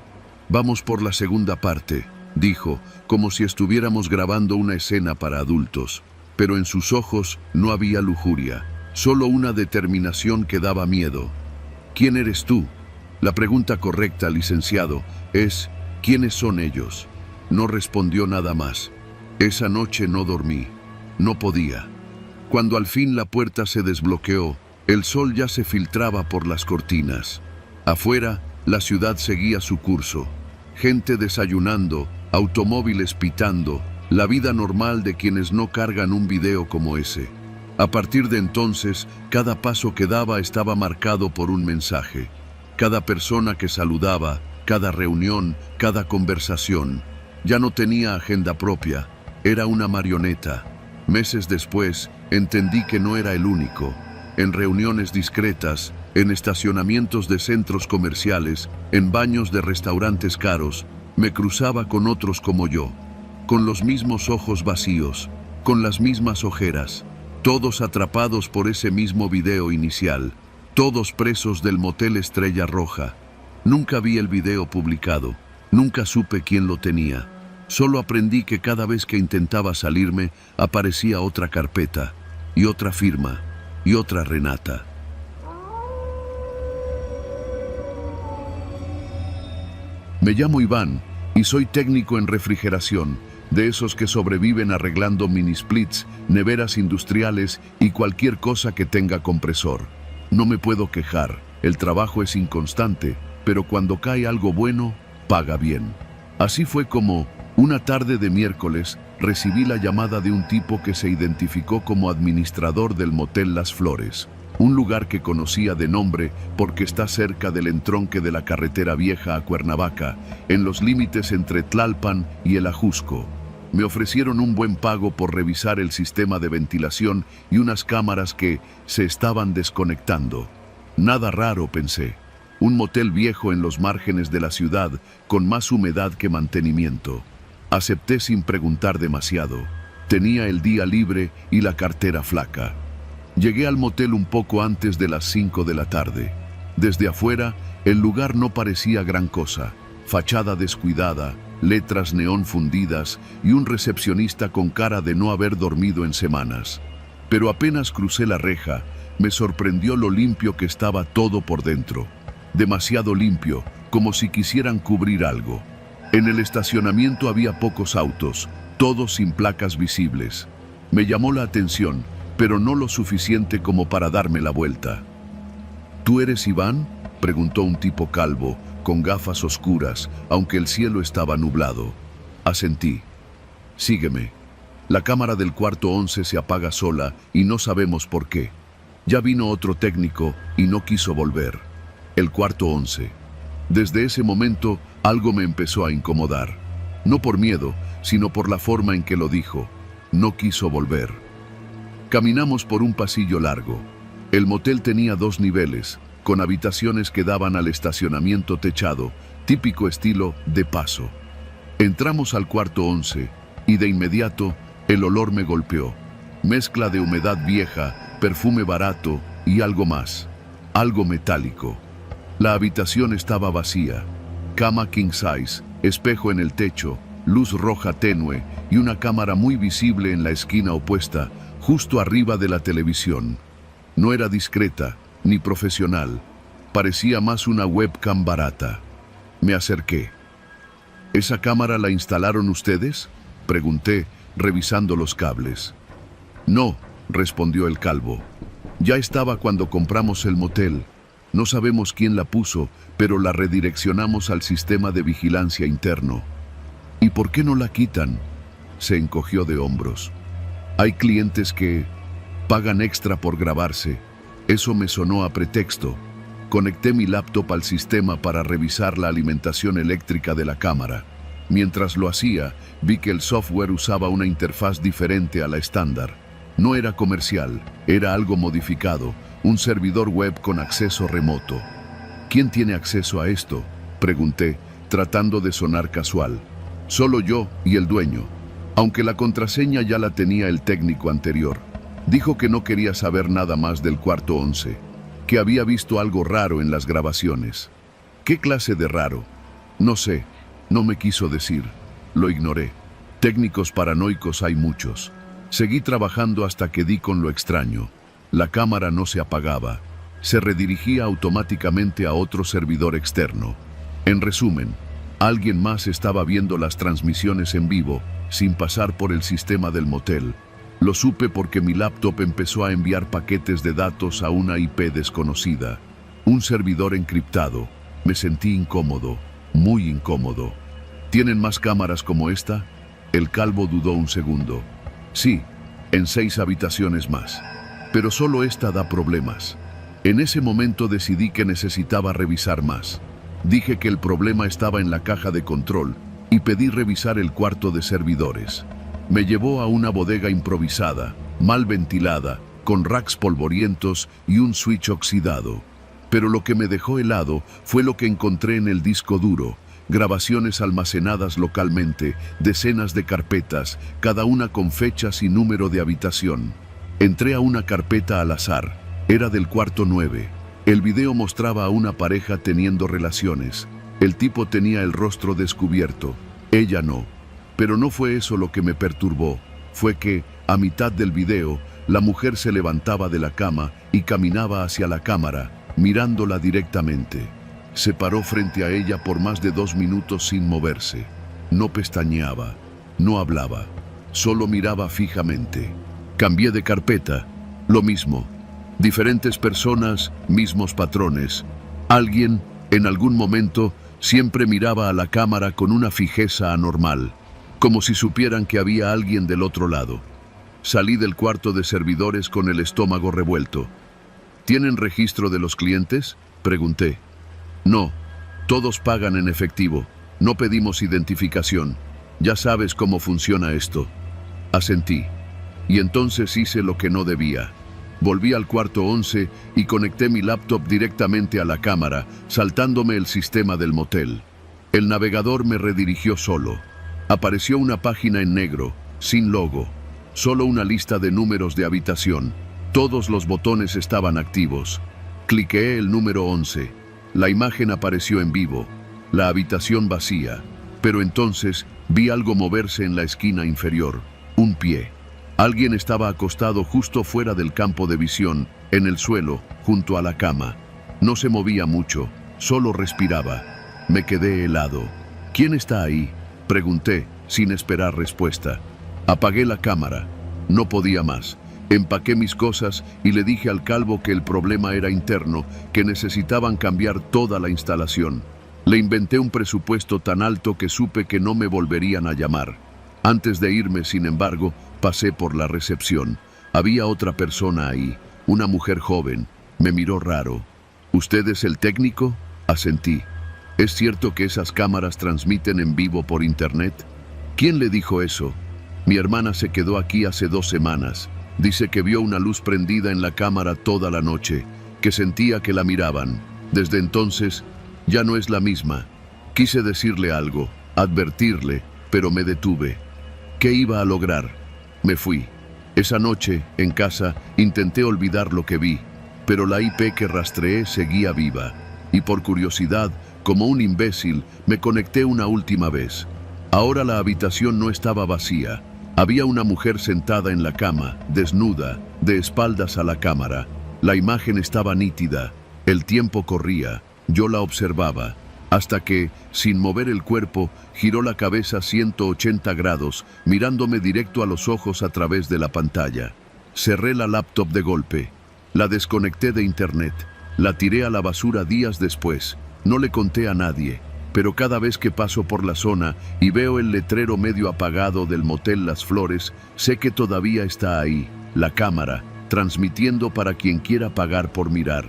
«Vamos por la segunda parte», dijo, como si estuviéramos grabando una escena para adultos. Pero en sus ojos no había lujuria, solo una determinación que daba miedo. «¿Quién eres tú?» La pregunta correcta, licenciado, es «¿quiénes son ellos?». No respondió nada más. Esa noche no dormí. No podía. Cuando al fin la puerta se desbloqueó, el sol ya se filtraba por las cortinas. Afuera, la ciudad seguía su curso. Gente desayunando, automóviles pitando, la vida normal de quienes no cargan un video como ese. A partir de entonces, cada paso que daba estaba marcado por un mensaje. Cada persona que saludaba, cada reunión, cada conversación. Ya no tenía agenda propia, era una marioneta. Meses después, entendí que no era el único. En reuniones discretas, en estacionamientos de centros comerciales, en baños de restaurantes caros, me cruzaba con otros como yo, con los mismos ojos vacíos, con las mismas ojeras, todos atrapados por ese mismo video inicial, todos presos del motel Estrella Roja. Nunca vi el video publicado, nunca supe quién lo tenía. Solo aprendí que cada vez que intentaba salirme, aparecía otra carpeta, y otra firma, y otra Renata. Me llamo Iván y soy técnico en refrigeración, de esos que sobreviven arreglando mini splits, neveras industriales y cualquier cosa que tenga compresor. No me puedo quejar, el trabajo es inconstante, pero cuando cae algo bueno, paga bien. Así fue como, una tarde de miércoles, recibí la llamada de un tipo que se identificó como administrador del motel Las Flores, un lugar que conocía de nombre porque está cerca del entronque de la carretera vieja a Cuernavaca, en los límites entre Tlalpan y el Ajusco. Me ofrecieron un buen pago por revisar el sistema de ventilación y unas cámaras que se estaban desconectando. Nada raro, pensé. Un motel viejo en los márgenes de la ciudad, con más humedad que mantenimiento. Acepté sin preguntar demasiado. Tenía el día libre y la cartera flaca. Llegué al motel un poco antes de las 5 de la tarde. Desde afuera, el lugar no parecía gran cosa. Fachada descuidada, letras neón fundidas y un recepcionista con cara de no haber dormido en semanas. Pero apenas crucé la reja, me sorprendió lo limpio que estaba todo por dentro. Demasiado limpio, como si quisieran cubrir algo. En el estacionamiento había pocos autos, todos sin placas visibles. Me llamó la atención, pero no lo suficiente como para darme la vuelta. ¿Tú eres Iván?, preguntó un tipo calvo, con gafas oscuras, aunque el cielo estaba nublado. Asentí. Sígueme. La cámara del cuarto 11 se apaga sola y no sabemos por qué. Ya vino otro técnico y no quiso volver. El cuarto 11. Desde ese momento, algo me empezó a incomodar. No por miedo, sino por la forma en que lo dijo. No quiso volver. Caminamos por un pasillo largo. El motel tenía 2 niveles, con habitaciones que daban al estacionamiento techado, típico estilo de paso. Entramos al cuarto 11 y de inmediato el olor me golpeó. Mezcla de humedad vieja, perfume barato y algo más, algo metálico. La habitación estaba vacía. Cama king size, espejo en el techo, luz roja tenue y una cámara muy visible en la esquina opuesta, justo arriba de la televisión. No era discreta ni profesional, parecía más una webcam barata. Me acerqué. ¿Esa cámara la instalaron ustedes?, pregunté, revisando los cables. No, respondió el calvo. Ya estaba cuando compramos el motel. No sabemos quién la puso, pero la redireccionamos al sistema de vigilancia interno. ¿Y por qué no la quitan?, se encogió de hombros. Hay clientes que pagan extra por grabarse. Eso me sonó a pretexto. Conecté mi laptop al sistema para revisar la alimentación eléctrica de la cámara. Mientras lo hacía, vi que el software usaba una interfaz diferente a la estándar. No era comercial, era algo modificado, un servidor web con acceso remoto. ¿Quién tiene acceso a esto?, pregunté, tratando de sonar casual. Solo yo y el dueño, aunque la contraseña ya la tenía el técnico anterior. Dijo que no quería saber nada más del cuarto 11, que había visto algo raro en las grabaciones. ¿Qué clase de raro? No sé, no me quiso decir. Lo ignoré. Técnicos paranoicos hay muchos. Seguí trabajando hasta que di con lo extraño. La cámara no se apagaba. Se redirigía automáticamente a otro servidor externo. En resumen, alguien más estaba viendo las transmisiones en vivo, sin pasar por el sistema del motel. Lo supe porque mi laptop empezó a enviar paquetes de datos a una IP desconocida. Un servidor encriptado. Me sentí incómodo, muy incómodo. ¿Tienen más cámaras como esta?, el calvo dudó un segundo. Sí, en 6 habitaciones más. Pero solo esta da problemas. En ese momento decidí que necesitaba revisar más. Dije que el problema estaba en la caja de control y pedí revisar el cuarto de servidores. Me llevó a una bodega improvisada, mal ventilada, con racks polvorientos y un switch oxidado. Pero lo que me dejó helado fue lo que encontré en el disco duro. Grabaciones almacenadas localmente, decenas de carpetas, cada una con fechas y número de habitación. Entré a una carpeta al azar. Era del cuarto 9. El video mostraba a una pareja teniendo relaciones. El tipo tenía el rostro descubierto, ella no. Pero no fue eso lo que me perturbó. Fue que, a mitad del video, la mujer se levantaba de la cama y caminaba hacia la cámara, mirándola directamente. Se paró frente a ella por más de 2 minutos sin moverse. No pestañeaba, no hablaba, solo miraba fijamente. Cambié de carpeta, lo mismo. Diferentes personas, mismos patrones. Alguien, en algún momento, siempre miraba a la cámara con una fijeza anormal, como si supieran que había alguien del otro lado. Salí del cuarto de servidores con el estómago revuelto. ¿Tienen registro de los clientes?, pregunté. No, todos pagan en efectivo. No pedimos identificación. Ya sabes cómo funciona esto. Asentí. Y entonces hice lo que no debía. Volví al cuarto 11 y conecté mi laptop directamente a la cámara, saltándome el sistema del motel. El navegador me redirigió solo. Apareció una página en negro, sin logo, solo una lista de números de habitación. Todos los botones estaban activos. Cliqueé el número 11. La imagen apareció en vivo, la habitación vacía, pero entonces vi algo moverse en la esquina inferior, un pie. Alguien estaba acostado justo fuera del campo de visión, en el suelo, junto a la cama. No se movía mucho, solo respiraba. Me quedé helado. ¿Quién está ahí?, pregunté, sin esperar respuesta. Apagué la cámara. No podía más. Empaqué mis cosas y le dije al calvo que el problema era interno, que necesitaban cambiar toda la instalación. Le inventé un presupuesto tan alto que supe que no me volverían a llamar. Antes de irme, sin embargo, pasé por la recepción. Había otra persona ahí, una mujer joven. Me miró raro. ¿Usted es el técnico?, asentí. ¿Es cierto que esas cámaras transmiten en vivo por internet? ¿Quién le dijo eso? Mi hermana se quedó aquí hace 2 semanas. Dice que vio una luz prendida en la cámara toda la noche, que sentía que la miraban. Desde entonces, ya no es la misma. Quise decirle algo, advertirle, pero me detuve. ¿Qué iba a lograr? Me fui. Esa noche, en casa, intenté olvidar lo que vi, pero la IP que rastreé seguía viva. Y por curiosidad, como un imbécil, me conecté una última vez. Ahora la habitación no estaba vacía. Había una mujer sentada en la cama, desnuda, de espaldas a la cámara. La imagen estaba nítida. El tiempo corría. Yo la observaba, hasta que, sin mover el cuerpo, giró la cabeza 180 grados, mirándome directo a los ojos a través de la pantalla. Cerré la laptop de golpe. La desconecté de internet. La tiré a la basura días después. No le conté a nadie, pero cada vez que paso por la zona y veo el letrero medio apagado del motel Las Flores, sé que todavía está ahí, la cámara, transmitiendo para quien quiera pagar por mirar.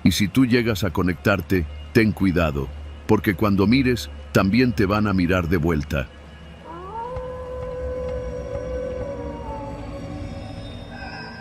Y si tú llegas a conectarte, ten cuidado, porque cuando mires, también te van a mirar de vuelta.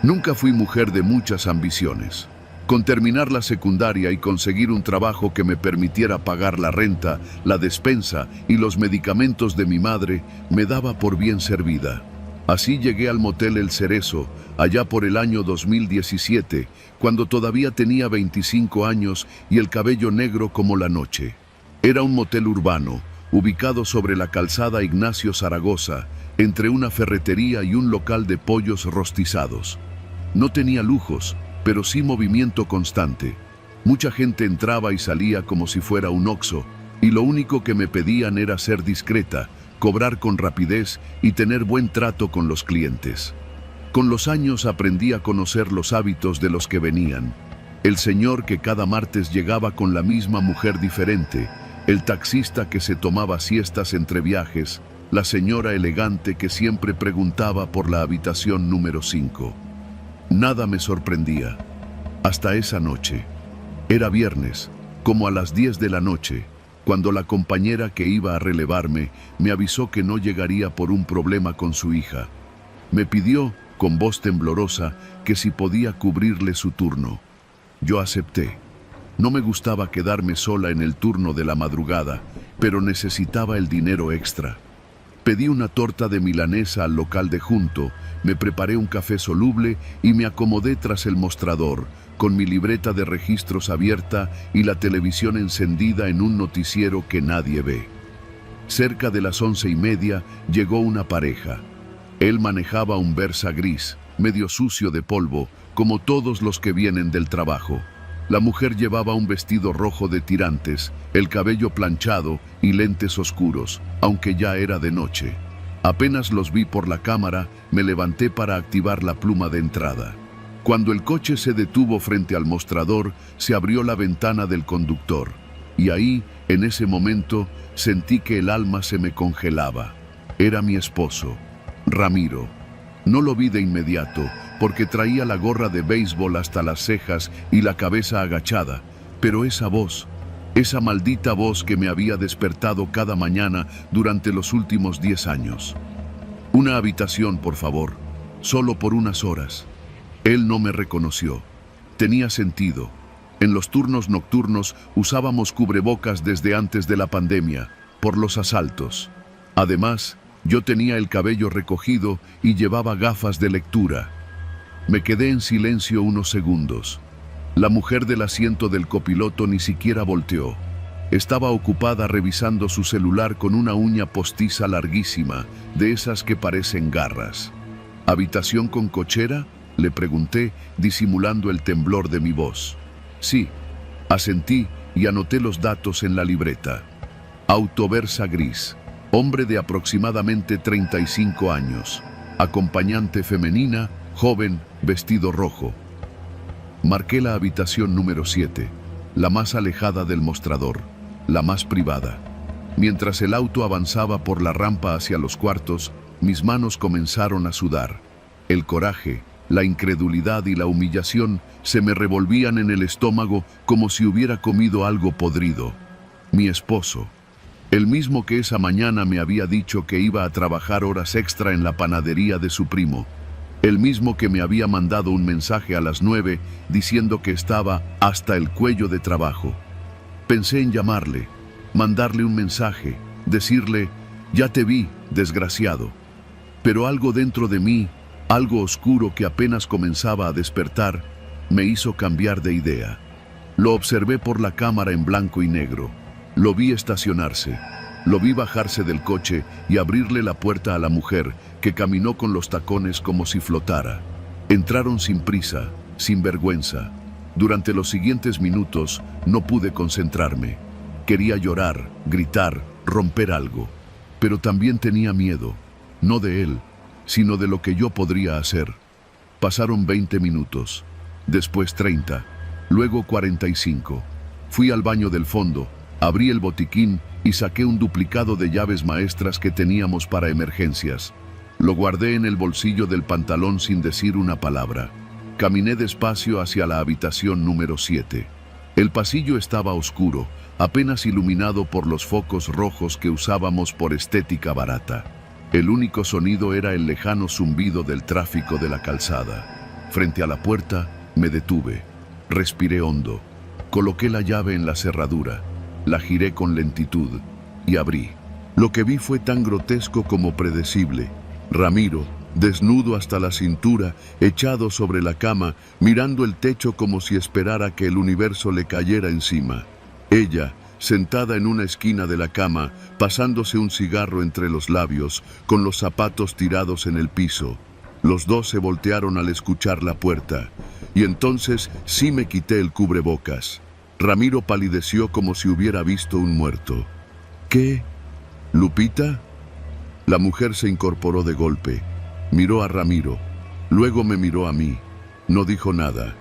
Nunca fui mujer de muchas ambiciones. Con terminar la secundaria y conseguir un trabajo que me permitiera pagar la renta, la despensa y los medicamentos de mi madre, me daba por bien servida. Así llegué al motel El Cerezo, allá por el año 2017, cuando todavía tenía 25 años y el cabello negro como la noche. Era un motel urbano, ubicado sobre la calzada Ignacio Zaragoza, entre una ferretería y un local de pollos rostizados. No tenía lujos, pero sí movimiento constante. Mucha gente entraba y salía como si fuera un Oxxo, y lo único que me pedían era ser discreta, cobrar con rapidez y tener buen trato con los clientes. Con los años aprendí a conocer los hábitos de los que venían. El señor que cada martes llegaba con la misma mujer diferente, el taxista que se tomaba siestas entre viajes, la señora elegante que siempre preguntaba por la habitación número 5. Nada me sorprendía. Hasta esa noche. Era viernes, como a las 10 de la noche, cuando la compañera que iba a relevarme me avisó que no llegaría por un problema con su hija. Me pidió, con voz temblorosa, que si podía cubrirle su turno. Yo acepté. No me gustaba quedarme sola en el turno de la madrugada, pero necesitaba el dinero extra. Pedí una torta de milanesa al local de junto, me preparé un café soluble y me acomodé tras el mostrador, con mi libreta de registros abierta y la televisión encendida en un noticiero que nadie ve. Cerca de las 11:30 llegó una pareja. Él manejaba un Versa gris, medio sucio de polvo, como todos los que vienen del trabajo. La mujer llevaba un vestido rojo de tirantes, el cabello planchado y lentes oscuros, aunque ya era de noche. Apenas los vi por la cámara, me levanté para activar la pluma de entrada. Cuando el coche se detuvo frente al mostrador, se abrió la ventana del conductor. Y ahí, en ese momento, sentí que el alma se me congelaba. Era mi esposo, Ramiro. No lo vi de inmediato, porque traía la gorra de béisbol hasta las cejas y la cabeza agachada, pero esa voz, esa maldita voz que me había despertado cada mañana durante los últimos 10 años. Una habitación, por favor, solo por unas horas. Él no me reconoció. Tenía sentido. En los turnos nocturnos usábamos cubrebocas desde antes de la pandemia, por los asaltos. Además, Yo tenía el cabello recogido y llevaba gafas de lectura. Me quedé en silencio unos segundos. La mujer del asiento del copiloto ni siquiera volteó. Estaba ocupada revisando su celular con una uña postiza larguísima, de esas que parecen garras. ¿Habitación con cochera?, le pregunté, disimulando el temblor de mi voz. Sí, asentí y anoté los datos en la libreta. Auto Versa gris, hombre de aproximadamente 35 años, acompañante femenina, joven, vestido rojo. Marqué la habitación número 7, la más alejada del mostrador, la más privada. Mientras el auto avanzaba por la rampa hacia los cuartos, mis manos comenzaron a sudar. El coraje, la incredulidad y la humillación se me revolvían en el estómago como si hubiera comido algo podrido. Mi esposo, el mismo que esa mañana me había dicho que iba a trabajar horas extra en la panadería de su primo, el mismo que me había mandado un mensaje a las 9 diciendo que estaba hasta el cuello de trabajo. Pensé en llamarle, mandarle un mensaje, decirle, ya te vi, desgraciado. Pero algo dentro de mí, algo oscuro que apenas comenzaba a despertar, me hizo cambiar de idea. Lo observé por la cámara en blanco y negro. Lo vi estacionarse. Lo vi bajarse del coche y abrirle la puerta a la mujer, que caminó con los tacones como si flotara. Entraron sin prisa, sin vergüenza. Durante los siguientes minutos no pude concentrarme. Quería llorar, gritar, romper algo. Pero también tenía miedo, no de él, sino de lo que yo podría hacer. Pasaron 20 minutos, después 30, luego 45. Fui al baño del fondo, abrí el botiquín y saqué un duplicado de llaves maestras que teníamos para emergencias. Lo guardé en el bolsillo del pantalón sin decir una palabra. Caminé despacio hacia la habitación número 7. El pasillo estaba oscuro, apenas iluminado por los focos rojos que usábamos por estética barata. El único sonido era el lejano zumbido del tráfico de la calzada. Frente a la puerta, me detuve. Respiré hondo. Coloqué la llave en la cerradura. La giré con lentitud y abrí. Lo que vi fue tan grotesco como predecible. Ramiro, desnudo hasta la cintura, echado sobre la cama, mirando el techo como si esperara que el universo le cayera encima. Ella, sentada en una esquina de la cama, pasándose un cigarro entre los labios, con los zapatos tirados en el piso. Los dos se voltearon al escuchar la puerta, y entonces sí me quité el cubrebocas. Ramiro palideció como si hubiera visto un muerto. ¿Qué? ¿Lupita? La mujer se incorporó de golpe. Miró a Ramiro, luego me miró a mí. No dijo nada,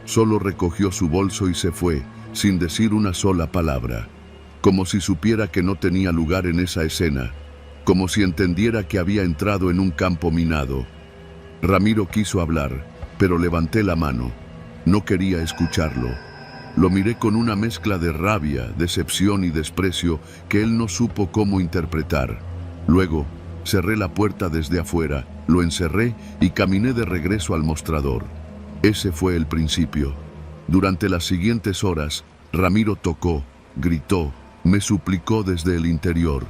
solo recogió su bolso y se fue, sin decir una sola palabra. Como si supiera que no tenía lugar en esa escena, como si entendiera que había entrado en un campo minado. Ramiro quiso hablar, pero levanté la mano. No quería escucharlo. Lo miré con una mezcla de rabia, decepción y desprecio que él no supo cómo interpretar. Luego, cerré la puerta desde afuera, lo encerré y caminé de regreso al mostrador. Ese fue el principio. Durante las siguientes horas, Ramiro tocó, gritó, me suplicó desde el interior.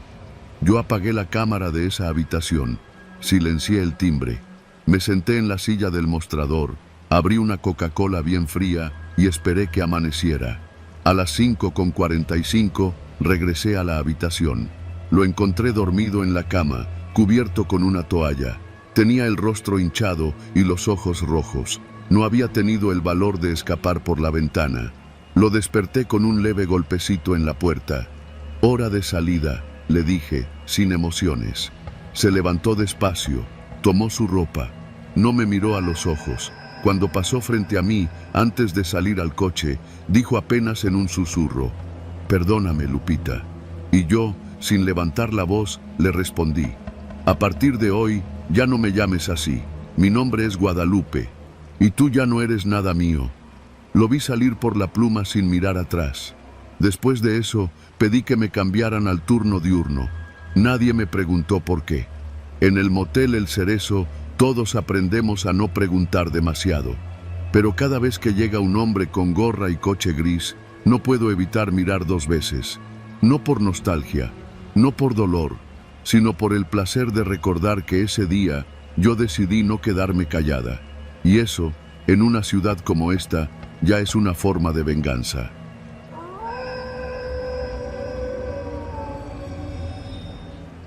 Yo apagué la cámara de esa habitación, silencié el timbre, me senté en la silla del mostrador, abrí una Coca-Cola bien fría y esperé que amaneciera. A las 5:45 regresé a la habitación. Lo encontré dormido en la cama, cubierto con una toalla. Tenía el rostro hinchado y los ojos rojos. No había tenido el valor de escapar por la ventana. Lo desperté con un leve golpecito en la puerta. Hora de salida, le dije, sin emociones. Se levantó despacio, tomó su ropa. No me miró a los ojos. Cuando pasó frente a mí, antes de salir al coche, dijo apenas en un susurro, «Perdóname, Lupita». Y yo, sin levantar la voz, le respondí, «A partir de hoy, ya no me llames así. Mi nombre es Guadalupe, y tú ya no eres nada mío». Lo vi salir por la pluma sin mirar atrás. Después de eso, pedí que me cambiaran al turno diurno. Nadie me preguntó por qué. En el motel El Cerezo, todos aprendemos a no preguntar demasiado. Pero cada vez que llega un hombre con gorra y coche gris, no puedo evitar mirar dos veces. No por nostalgia, no por dolor, sino por el placer de recordar que ese día yo decidí no quedarme callada. Y eso, en una ciudad como esta, ya es una forma de venganza.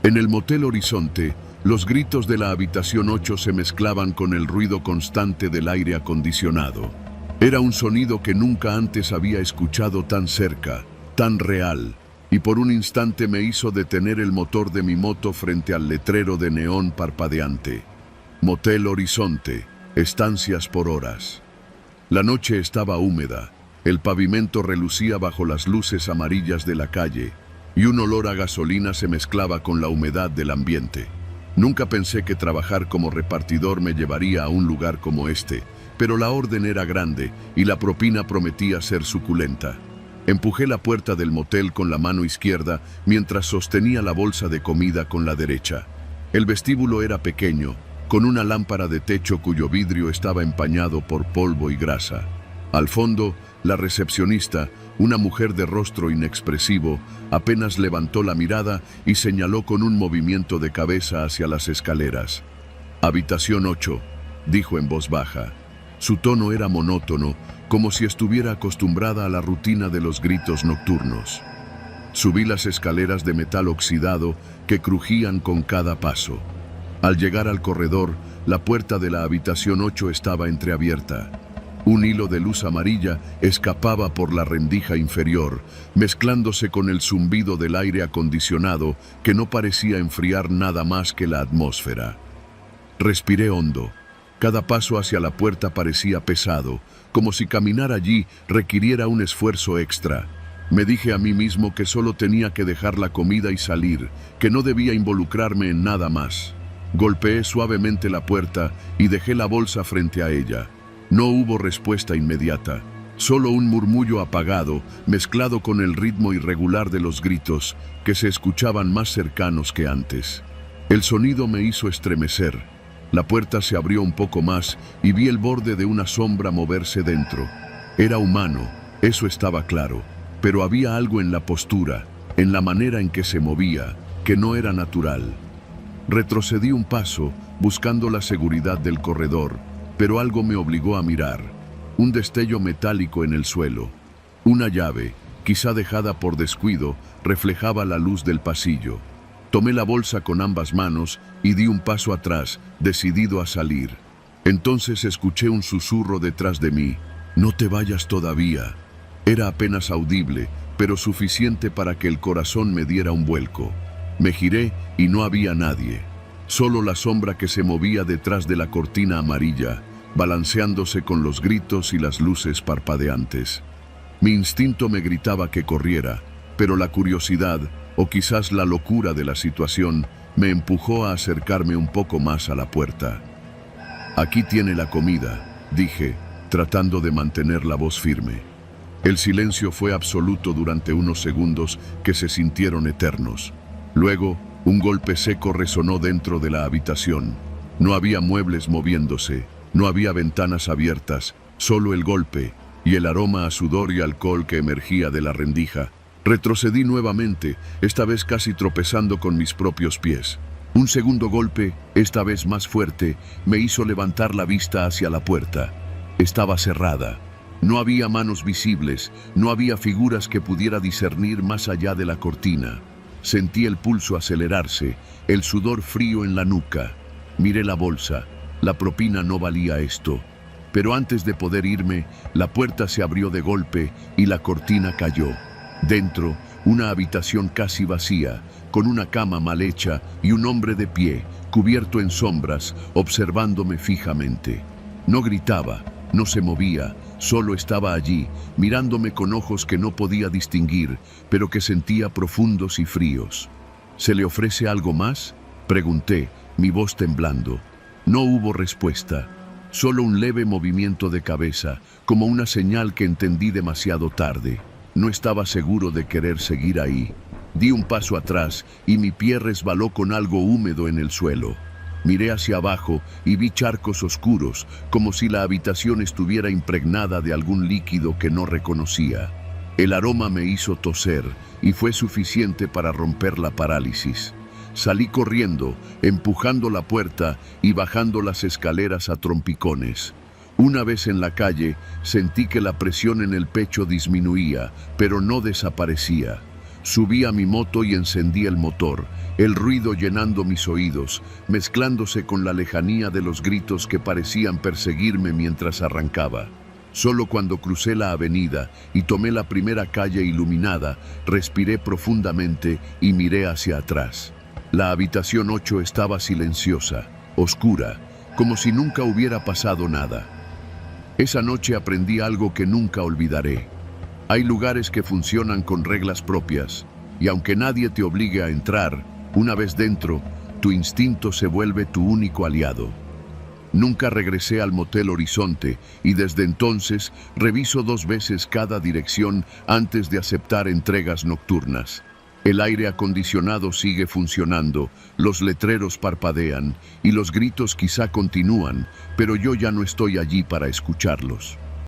En el Motel Horizonte, los gritos de la habitación 8 se mezclaban con el ruido constante del aire acondicionado. Era un sonido que nunca antes había escuchado tan cerca, tan real, y por un instante me hizo detener el motor de mi moto frente al letrero de neón parpadeante. Motel Horizonte, estancias por horas. La noche estaba húmeda, el pavimento relucía bajo las luces amarillas de la calle, y un olor a gasolina se mezclaba con la humedad del ambiente. Nunca pensé que trabajar como repartidor me llevaría a un lugar como este, pero la orden era grande y la propina prometía ser suculenta. Empujé la puerta del motel con la mano izquierda mientras sostenía la bolsa de comida con la derecha. El vestíbulo era pequeño, con una lámpara de techo cuyo vidrio estaba empañado por polvo y grasa. Al fondo, la recepcionista, una mujer de rostro inexpresivo, apenas levantó la mirada y señaló con un movimiento de cabeza hacia las escaleras. «Habitación 8», dijo en voz baja. Su tono era monótono, como si estuviera acostumbrada a la rutina de los gritos nocturnos. Subí las escaleras de metal oxidado que crujían con cada paso. Al llegar al corredor, la puerta de la habitación 8 estaba entreabierta. Un hilo de luz amarilla escapaba por la rendija inferior, mezclándose con el zumbido del aire acondicionado que no parecía enfriar nada más que la atmósfera. Respiré hondo. Cada paso hacia la puerta parecía pesado, como si caminar allí requiriera un esfuerzo extra. Me dije a mí mismo que solo tenía que dejar la comida y salir, que no debía involucrarme en nada más. Golpeé suavemente la puerta y dejé la bolsa frente a ella. No hubo respuesta inmediata, solo un murmullo apagado mezclado con el ritmo irregular de los gritos que se escuchaban más cercanos que antes. El sonido me hizo estremecer. La puerta se abrió un poco más y vi el borde de una sombra moverse dentro. Era humano, eso estaba claro, pero había algo en la postura, en la manera en que se movía, que no era natural. Retrocedí un paso, buscando la seguridad del corredor, pero algo me obligó a mirar. Un destello metálico en el suelo. Una llave, quizá dejada por descuido, reflejaba la luz del pasillo. Tomé la bolsa con ambas manos y di un paso atrás, decidido a salir. Entonces escuché un susurro detrás de mí. «No te vayas todavía». Era apenas audible, pero suficiente para que el corazón me diera un vuelco. Me giré y no había nadie. Solo la sombra que se movía detrás de la cortina amarilla, balanceándose con los gritos y las luces parpadeantes. Mi instinto me gritaba que corriera, pero la curiosidad, o quizás la locura de la situación, me empujó a acercarme un poco más a la puerta. «Aquí tiene la comida», dije, tratando de mantener la voz firme. El silencio fue absoluto durante unos segundos que se sintieron eternos. Luego, un golpe seco resonó dentro de la habitación. No había muebles moviéndose, no había ventanas abiertas, solo el golpe y el aroma a sudor y alcohol que emergía de la rendija. Retrocedí nuevamente, esta vez casi tropezando con mis propios pies. Un segundo golpe, esta vez más fuerte, me hizo levantar la vista hacia la puerta. Estaba cerrada. No había manos visibles, no había figuras que pudiera discernir más allá de la cortina. Sentí el pulso acelerarse, el sudor frío en la nuca. Miré la bolsa. La propina no valía esto. Pero antes de poder irme, la puerta se abrió de golpe y la cortina cayó. Dentro, una habitación casi vacía, con una cama mal hecha y un hombre de pie, cubierto en sombras, observándome fijamente. No gritaba, no se movía, solo estaba allí, mirándome con ojos que no podía distinguir, pero que sentía profundos y fríos. ¿Se le ofrece algo más?, pregunté, mi voz temblando. No hubo respuesta, solo un leve movimiento de cabeza, como una señal que entendí demasiado tarde. No estaba seguro de querer seguir ahí. Di un paso atrás y mi pie resbaló con algo húmedo en el suelo. Miré hacia abajo y vi charcos oscuros, como si la habitación estuviera impregnada de algún líquido que no reconocía. El aroma me hizo toser y fue suficiente para romper la parálisis. Salí corriendo, empujando la puerta y bajando las escaleras a trompicones. Una vez en la calle, sentí que la presión en el pecho disminuía, pero no desaparecía. Subí a mi moto y encendí el motor, el ruido llenando mis oídos, mezclándose con la lejanía de los gritos que parecían perseguirme mientras arrancaba. Solo cuando crucé la avenida y tomé la primera calle iluminada, respiré profundamente y miré hacia atrás. La habitación 8 estaba silenciosa, oscura, como si nunca hubiera pasado nada. Esa noche aprendí algo que nunca olvidaré. Hay lugares que funcionan con reglas propias, y aunque nadie te obligue a entrar, una vez dentro, tu instinto se vuelve tu único aliado. Nunca regresé al Motel Horizonte y desde entonces reviso 2 veces cada dirección antes de aceptar entregas nocturnas. El aire acondicionado sigue funcionando, los letreros parpadean y los gritos quizá continúan, pero yo ya no estoy allí para escucharlos.